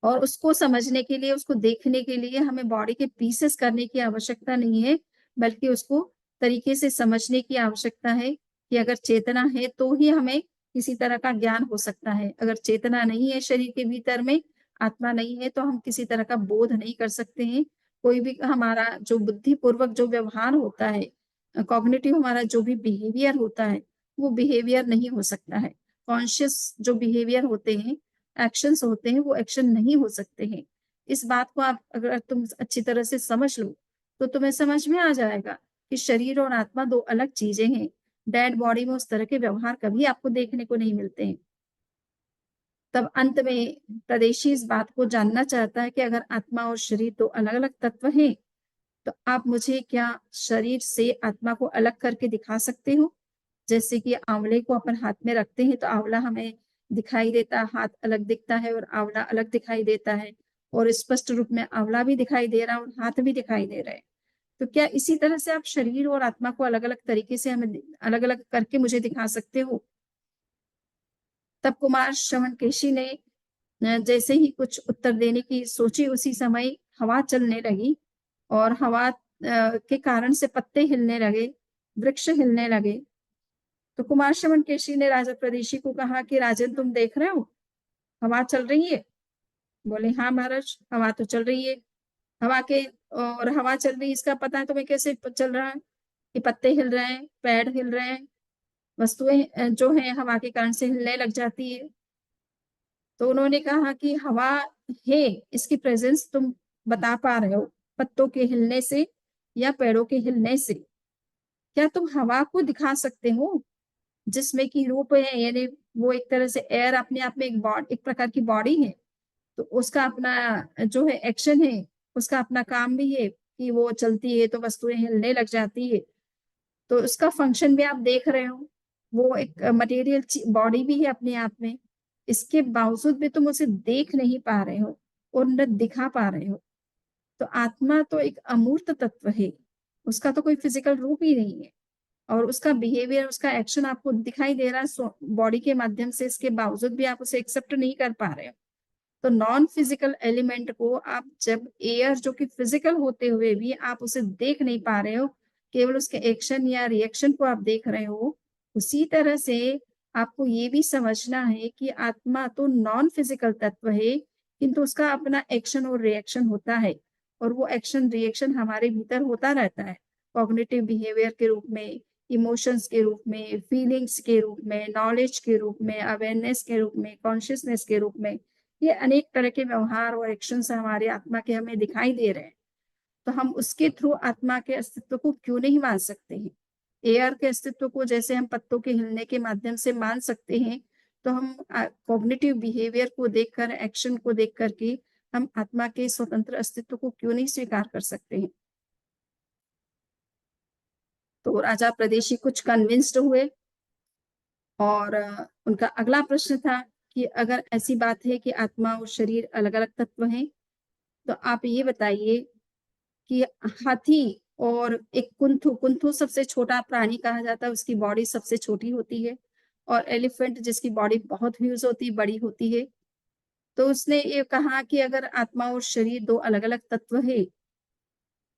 और उसको समझने के लिए, उसको देखने के लिए हमें बॉडी के पीसेस करने की आवश्यकता नहीं है, बल्कि उसको तरीके से समझने की आवश्यकता है कि अगर चेतना है, तो ही हमें किसी तरह का ज्ञान हो सकता है। अगर चेतना नहीं है शरीर के भीतर में, आत्मा नहीं है, तो हम किसी तरह का बोध नहीं कर सकते हैं। कोई भी हमारा जो बुद्धिपूर्वक जो व्यवहार होता है, कॉग्निटिव हमारा जो भी बिहेवियर होता है, वो बिहेवियर नहीं हो सकता है। कॉन्शियस जो बिहेवियर होते हैं, एक्शंस होते हैं, वो एक्शन नहीं हो सकते हैं। इस बात को आप अगर तुम अच्छी तरह से समझ लो, तो तुम्हें समझ में आ जाएगा कि शरीर और आत्मा 2 अलग चीज़ें हैं। डेड बॉडी में उस तरह के व्यवहार कभी आपको देखने को नहीं मिलते हैं। तब अंत में तद्देशी इस बात को जानना चाहता है कि अगर आत्मा और शरीर 2 अलग-अलग तत्व हैं, तो आप मुझे क्या शरीर से आत्मा को अलग करके दिखा सकते हो? जैसे कि आँवले को अपन हाथ में रखते हैं, तो आँवला हमें दिखाई देता, हाथ अलग दिखता है और आँवला अलग दिखाई देता है और स्पष्ट रूप में आँवला भी दिखाई दे रहा है और हाथ भी दिखाई दे रहे हैं। तो क्या इसी तरह से आप शरीर और आत्मा को अलग-अलग तरीके से हमें अलग-अलग करके मुझे दिखा सकते हो? तब कुमार श्रवणकेशी ने जैसे ही कुछ उत्तर देने की सोची, उसी समय हवा चलने लगी और हवा के कारण से पत्ते हिलने लगे, वृक्ष हिलने लगे। तो कुमार श्रवणकेशी ने राजा प्रदेशी को कहा कि राजन, तुम देख रहे हो, हवा चल रही है? बोले, हाँ महाराज, हवा तो चल रही है। हवा के और हवा चल रही है, इसका पता है तुम्हें कैसे चल रहा है? कि पत्ते हिल रहे हैं, पेड़ हिल रहे हैं, वस्तुएं जो है हवा के कारण से हिलने लग जाती है। तो उन्होंने कहा कि हवा है, इसकी प्रेजेंस तुम बता पा रहे हो पत्तों के हिलने से या पेड़ों के हिलने से? क्या तुम हवा को दिखा सकते हो जिसमें कि रूप है, यानी वो एक तरह से एयर अपने आप में एक प्रकार की बॉडी है, तो उसका अपना जो है एक्शन है, उसका अपना काम भी है कि वो चलती है तो वस्तुएं हिलने लग जाती है, तो उसका फंक्शन भी आप देख रहे हो। वो एक मटेरियल बॉडी भी है अपने आप में। इसके बावजूद भी तुम उसे देख नहीं पा रहे हो और न दिखा पा रहे हो। तो आत्मा तो एक अमूर्त तत्व है, उसका तो कोई फिजिकल रूप ही नहीं है और उसका बिहेवियर, उसका एक्शन आपको दिखाई दे रहा है बॉडी के माध्यम से, इसके बावजूद भी आप उसे एक्सेप्ट नहीं कर पा रहे हो। तो नॉन फिजिकल एलिमेंट को आप जब एयर जो कि फिजिकल होते हुए भी आप उसे देख नहीं पा रहे हो, केवल उसके एक्शन या रिएक्शन को आप देख रहे हो, उसी तरह से आपको ये भी समझना है कि आत्मा तो नॉन फिजिकल तत्व है, किंतु उसका अपना एक्शन और रिएक्शन होता है और वो एक्शन रिएक्शन हमारे भीतर होता रहता है। कॉग्निटिव बिहेवियर के रूप में, इमोशंस के रूप में, फीलिंग्स के रूप में, नॉलेज के रूप में, अवेयरनेस के रूप में, कॉन्शियसनेस के रूप में, ये अनेक तरह के व्यवहार और एक्शंस हमारे आत्मा के हमें दिखाई दे रहे हैं। तो हम उसके थ्रू आत्मा के अस्तित्व को क्यों नहीं मान सकते हैं? एयर के अस्तित्व को जैसे हम पत्तों के हिलने के माध्यम से मान सकते हैं, तो हम कॉग्निटिव बिहेवियर को देखकर, एक्शन को देख कर के हम आत्मा के स्वतंत्र अस्तित्व को क्यों नहीं स्वीकार कर सकते हैं? तो राजा प्रदेशी कुछ कन्विंस्ड हुए और उनका अगला प्रश्न था कि अगर ऐसी बात है कि आत्मा और शरीर अलग-अलग तत्व हैं, तो आप ये बताइए कि हाथी और एक कुंथू, कुंथू सबसे छोटा प्राणी कहा जाता है, उसकी बॉडी सबसे छोटी होती है और एलिफेंट जिसकी बॉडी बहुत ह्यूज होती है, बड़ी होती है। तो उसने ये कहा कि अगर आत्मा और शरीर 2 अलग-अलग तत्व है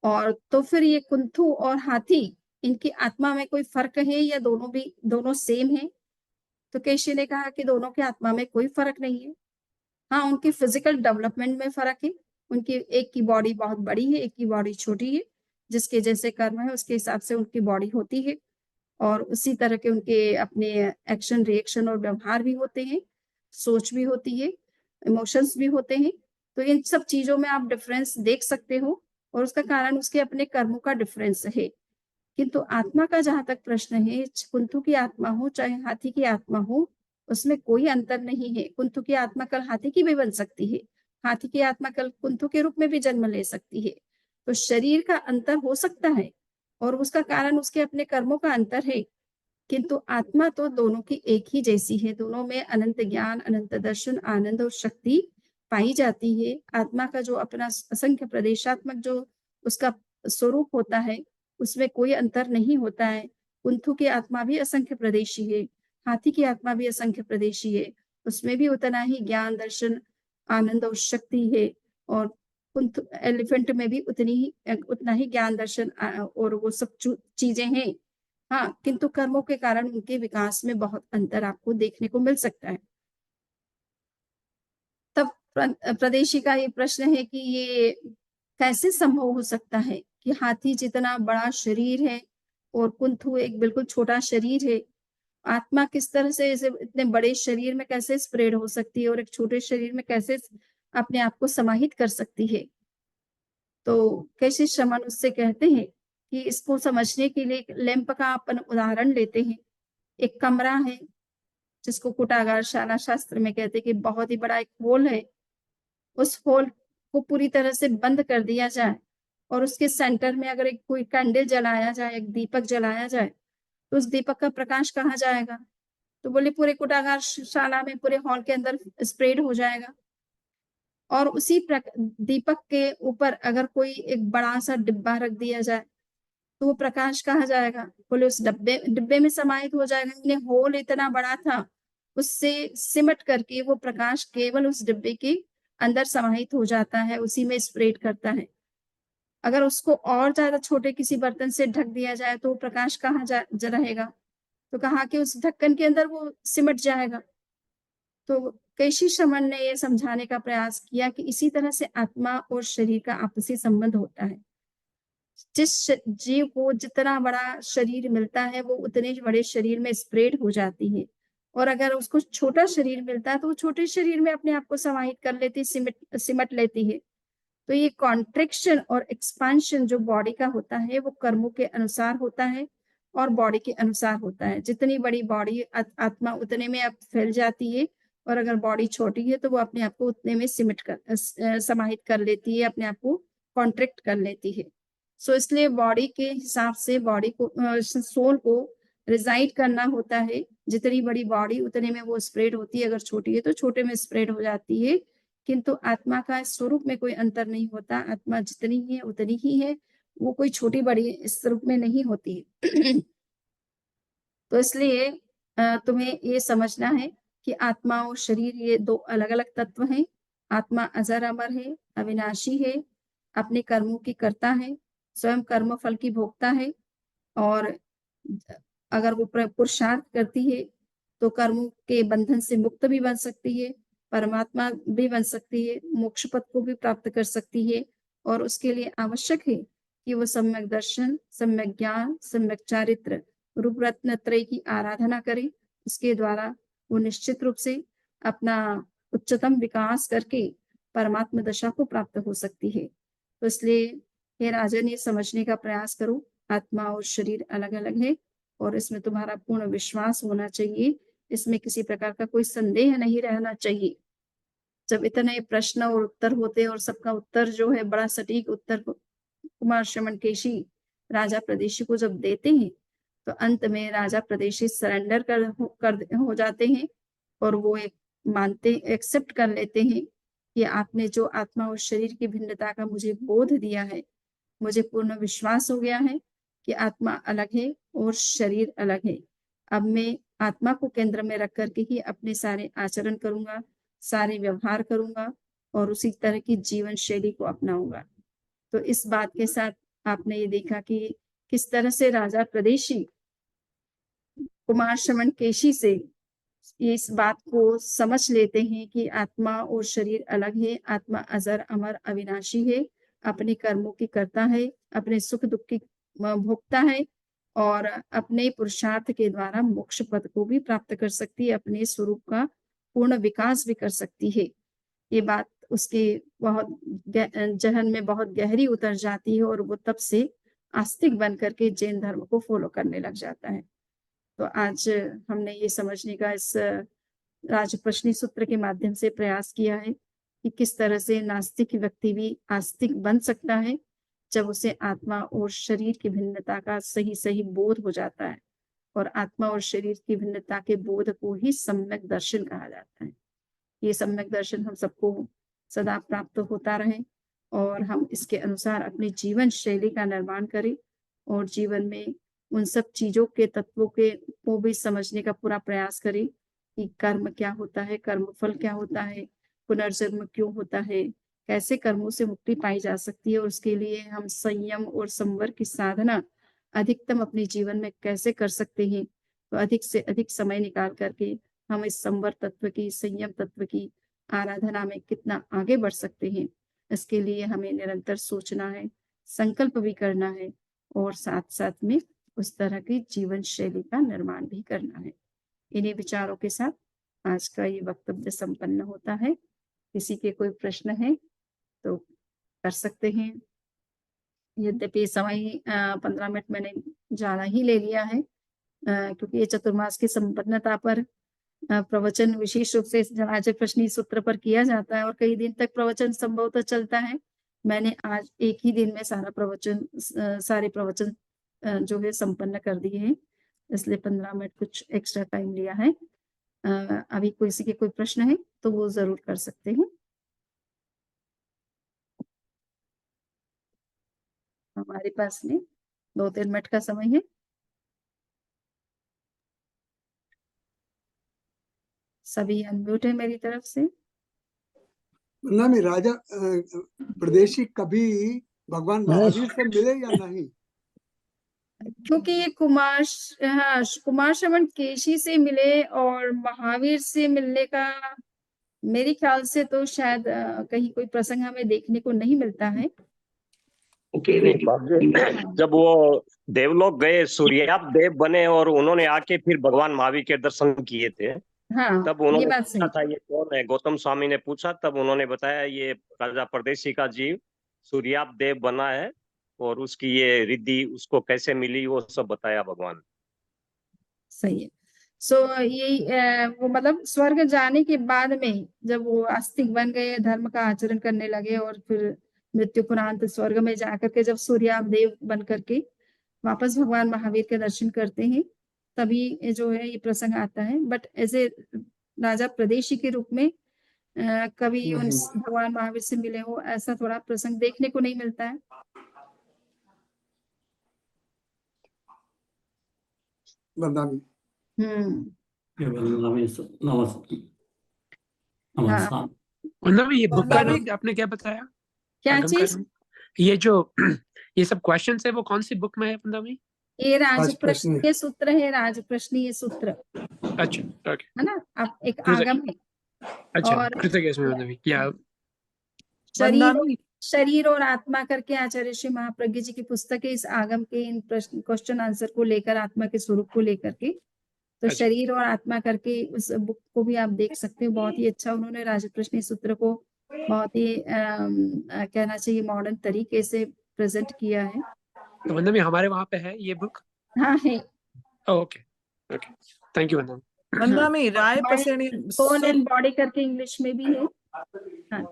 और तो फिर ये कुंथू और हाथी, इनकी आत्मा में कोई फ़र्क है या दोनों सेम है? तो केशी ने कहा कि दोनों की आत्मा में कोई फ़र्क नहीं है। हाँ, उनकी फिजिकल डेवलपमेंट में फ़र्क है। उनकी एक की बॉडी बहुत बड़ी है, एक की बॉडी छोटी है। जिसके जैसे कर्म है, उसके हिसाब से उनकी बॉडी होती है और उसी तरह के उनके अपने एक्शन, रिएक्शन और व्यवहार भी होते हैं, सोच भी होती है, इमोशंस भी होते हैं। तो इन सब चीज़ों में आप डिफरेंस देख सकते हो और उसका कारण उसके अपने कर्मों का डिफरेंस है। किंतु आत्मा का जहाँ तक प्रश्न है, कुंथू की आत्मा हो चाहे हाथी की आत्मा हो, उसमें कोई अंतर नहीं है। कुंथू की आत्मा कल हाथी की भी बन सकती है, हाथी की आत्मा कल कुंथू के रूप में भी जन्म ले सकती है। तो शरीर का अंतर हो सकता है और उसका कारण उसके अपने कर्मों का अंतर है, किंतु आत्मा तो दोनों की एक ही जैसी है। दोनों में अनंत ज्ञान, अनंत दर्शन, आनंद और शक्ति पाई जाती है। आत्मा का जो अपना असंख्य प्रदेशात्मक जो उसका स्वरूप होता है, उसमें कोई अंतर नहीं होता है। कुंथु की आत्मा भी असंख्य प्रदेशी है, हाथी की आत्मा भी असंख्य प्रदेशी है, उसमें भी उतना ही ज्ञान, दर्शन, आनंद और शक्ति है। और कुंथ एलिफेंट में भी उतना ही ज्ञान, दर्शन और वो सब चीज़ें हैं। हाँ, किंतु कर्मों के कारण उनके विकास में बहुत अंतर आपको देखने को मिल सकता है। तब प्रदेशी का ये प्रश्न है कि ये कैसे संभव हो सकता है कि हाथी जितना बड़ा शरीर है और कुंथु एक बिल्कुल छोटा शरीर है। आत्मा किस तरह से इसे इतने बड़े शरीर में कैसे स्प्रेड हो सकती है और एक छोटे शरीर में कैसे अपने आप को समाहित कर सकती है। तो कैसे शमन उससे कहते हैं कि इसको समझने के लिए एक लैंप का अपन उदाहरण लेते हैं। एक कमरा है जिसको कुटागारशाला शास्त्र में कहते हैं कि बहुत ही बड़ा एक हॉल है। उस होल को पूरी तरह से बंद कर दिया जाए और उसके सेंटर में अगर एक कोई कैंडल जलाया जाए, एक दीपक जलाया जाए, तो उस दीपक का प्रकाश कहाँ जाएगा? तो बोले पूरे कुटागार शाला में, पूरे हॉल के अंदर स्प्रेड हो जाएगा। और उसी दीपक के ऊपर अगर कोई एक बड़ा-सा डिब्बा रख दिया जाए, तो वो प्रकाश कहाँ जाएगा? बोले उस डब्बे डिब्बे में समाहित हो जाएगा। यानी होल इतना बड़ा था, उससे सिमट करके वो प्रकाश केवल उस डिब्बे के अंदर समाहित हो जाता है, उसी में स्प्रेड करता है। अगर उसको और ज़्यादा छोटे किसी बर्तन से ढक दिया जाए, तो वो प्रकाश कहाँ जा ज रहेगा? तो कहा कि उस ढक्कन के अंदर वो सिमट जाएगा। तो कैशी शमन ने ये समझाने का प्रयास किया कि इसी तरह से आत्मा और शरीर का आपसी संबंध होता है। जीव को जितना बड़ा शरीर मिलता है, वो उतने बड़े शरीर में स्प्रेड हो जाती है। और अगर उसको छोटा शरीर मिलता है, तो वो छोटे शरीर में अपने आप को समाहित कर लेती है, सिमट लेती है। तो ये कॉन्ट्रैक्शन और एक्सपांशन जो बॉडी का होता है, वो कर्मों के अनुसार होता है और बॉडी के अनुसार होता है। जितनी बड़ी बॉडी आत्मा उतने में अब फैल जाती है और अगर बॉडी छोटी है, तो वो अपने आप को उतने में समाहित कर लेती है, अपने आप को कॉन्ट्रैक्ट कर लेती है। सो इसलिए बॉडी के हिसाब से बॉडी को सोल को रिज़ाइड करना होता है। जितनी बड़ी बॉडी उतने में वो स्प्रेड होती है, अगर छोटी है तो छोटे में स्प्रेड हो जाती है। किंतु आत्मा का स्वरूप में कोई अंतर नहीं होता, आत्मा जितनी है उतनी ही है, वो कोई छोटी-बड़ी इस स्वरूप में नहीं होती है। तो इसलिए तुम्हें ये समझना है कि आत्मा और शरीर ये 2 अलग-अलग तत्व हैं। आत्मा अजर-अमर है, अविनाशी है, अपने कर्मों की कर्ता है, स्वयं कर्म फल की भोक्ता है और अगर वो पुरुषार्थ करती है, तो कर्मों के बंधन से मुक्त भी बन सकती है, परमात्मा भी बन सकती है, मोक्ष पद को भी प्राप्त कर सकती है और उसके लिए आवश्यक है कि वो सम्यक दर्शन, सम्यक ज्ञान, सम्यक चारित्र, रूप रत्न त्रय की आराधना करे। उसके द्वारा वो निश्चित रूप से अपना उच्चतम विकास करके परमात्मा दशा को प्राप्त हो सकती है। तो इसलिए हे राजन, ये समझने का प्रयास करो, आत्मा और शरीर अलग-अलग है और इसमें तुम्हारा पूर्ण विश्वास होना चाहिए। इसमें किसी प्रकार का कोई संदेह नहीं रहना चाहिए। जब इतने प्रश्न और उत्तर होते हैं और सबका उत्तर जो है बड़ा सटीक उत्तर कुमार शमन केशी राजा प्रदेशी को जब देते हैं, तो अंत में राजा प्रदेशी सरेंडर हो जाते हैं और वो एक एक्सेप्ट कर लेते हैं कि आपने जो आत्मा और शरीर की भिन्नता का मुझे बोध दिया है, मुझे पूर्ण विश्वास हो गया है कि आत्मा अलग है और शरीर अलग है। अब मैं आत्मा को केंद्र में रख कर के ही अपने सारे आचरण करूँगा, सारे व्यवहार करूँगा और उसी तरह की जीवन शैली को अपनाऊँगा। तो इस बात के साथ आपने ये देखा कि किस तरह से राजा प्रदेशी कुमार शमन केशी से इस बात को समझ लेते हैं कि आत्मा और शरीर अलग है, आत्मा अजर, अमर, अविनाशी है, अपने कर्मों की कर्ता है, अपने सुख-दुःख की भोक्ता है और अपने पुरुषार्थ के द्वारा मोक्ष पद को भी प्राप्त कर सकती है, अपने स्वरूप का पूर्ण विकास भी कर सकती है। ये बात उसके बहुत ज़हन में बहुत गहरी उतर जाती है और वो तब से आस्तिक बन कर के जैन धर्म को फ़ॉलो करने लग जाता है। तो आज हमने ये समझने का इस राजप्रश्नी सूत्र के माध्यम से प्रयास किया है कि किस तरह से नास्तिक व्यक्ति भी आस्तिक बन सकता है, जब उसे आत्मा और शरीर की भिन्नता का सही-सही बोध हो जाता है और आत्मा और शरीर की भिन्नता के बोध को ही सम्यक दर्शन कहा जाता है। ये सम्यक दर्शन हम सबको सदा प्राप्त होता रहे और हम इसके अनुसार अपनी जीवन शैली का निर्माण करें और जीवन में उन सब चीजों के तत्वों के को भी समझने का पूरा प्रयास करें कि कर्म क्या होता है, कर्मफल क्या होता है, पुनर्जन्म क्यों होता है, कैसे कर्मों से मुक्ति पाई जा सकती है और उसके लिए हम संयम और संवर की साधना अधिकतम अपने जीवन में कैसे कर सकते हैं। तो अधिक से अधिक समय निकाल करके हम इस संवर तत्व की, संयम तत्व की आराधना में कितना आगे बढ़ सकते हैं, इसके लिए हमें निरंतर सोचना है, संकल्प भी करना है और साथ साथ में उस तरह की जीवन शैली का निर्माण भी करना है। इन्हीं विचारों के साथ आज का ये वक्तव्य संपन्न होता है। किसी के कोई प्रश्न है तो कर सकते हैं। यद्यपि समय 15 मिनट मैंने ज्यादा ही ले लिया है, क्योंकि ये चतुर्मास की संपन्नता पर प्रवचन विशेष रूप से जलाजय प्रश्नी सूत्र पर किया जाता है और कई दिन तक प्रवचन संभवतः चलता है। मैंने आज एक ही दिन में सारे प्रवचन जो है संपन्न कर दिए हैं, इसलिए 15 मिनट कुछ एक्स्ट्रा टाइम लिया है। अभी किसी के कोई प्रश्न है तो वो जरूर कर सकते हैं। हमारे पास में 2-3 मिनट का समय है। सभी अनम्यूट है मेरी तरफ से। में राजा प्रदेशी कभी भगवान महावीर से मिले या नहीं? क्योंकि ये कुमार श्रवण केशी से मिले और महावीर से मिलने का मेरे ख्याल से तो शायद कहीं कोई प्रसंग हमें देखने को नहीं मिलता है। जब वो देवलोक गए, सूर्याप देव बने और उन्होंने आके फिर भगवान महावीर के दर्शन किए थे। हाँ, तब उन्होंने ये बात पूछा था ये कौन है, गौतम स्वामी ने पूछा, तब उन्होंने बताया ये राजा परदेशी का जीव सूर्याप देव बना है और उसकी ये रिद्धि उसको कैसे मिली वो सब बताया भगवान। सही है। ये वो मतलब स्वर्ग जाने के बाद में जब वो आस्तिक बन गए, धर्म का आचरण करने लगे और फिर मृत्युपुरांत स्वर्ग में जाकर के जब सूर्याप देव बन करके वापस भगवान महावीर के दर्शन करते हैं, तभी जो है ये प्रसंग आता है। बट ऐसे राजा प्रदेशी के रूप में कभी उन भगवान महावीर से मिले हो, ऐसा थोड़ा प्रसंग देखने को नहीं मिलता है। ये बुक का नाम आपने क्या बताया? क्या चीज? ये जो ये सब क्वेश्चन है वो कौन सी बुक में है पंदामी? ये राजप्रश्नीय सूत्र है, राजप्रश्नीय सूत्र। अच्छा, ओके, है ना। अब एक आगम है। अच्छा, और क्या शरीर और आत्मा करके आचार्य श्री महाप्रज्ञ जी की पुस्तक है। इस आगम के इन प्रश्न क्वेश्चन आंसर को लेकर, आत्मा के स्वरूप को लेकर के, तो शरीर और आत्मा करके उस बुक को भी आप देख सकते हो। बहुत ही अच्छा उन्होंने राजप्रश्नी सूत्र को बहुत ही कहना चाहिए मॉडर्न तरीके से प्रेजेंट किया है। तो वंदना हमारे वहाँ पे है ये बुक? हाँ है। ओके, थैंक यू वंदना। राय प्रसन्न सोल एंड बॉडी करके इंग्लिश में भी है। हाँ,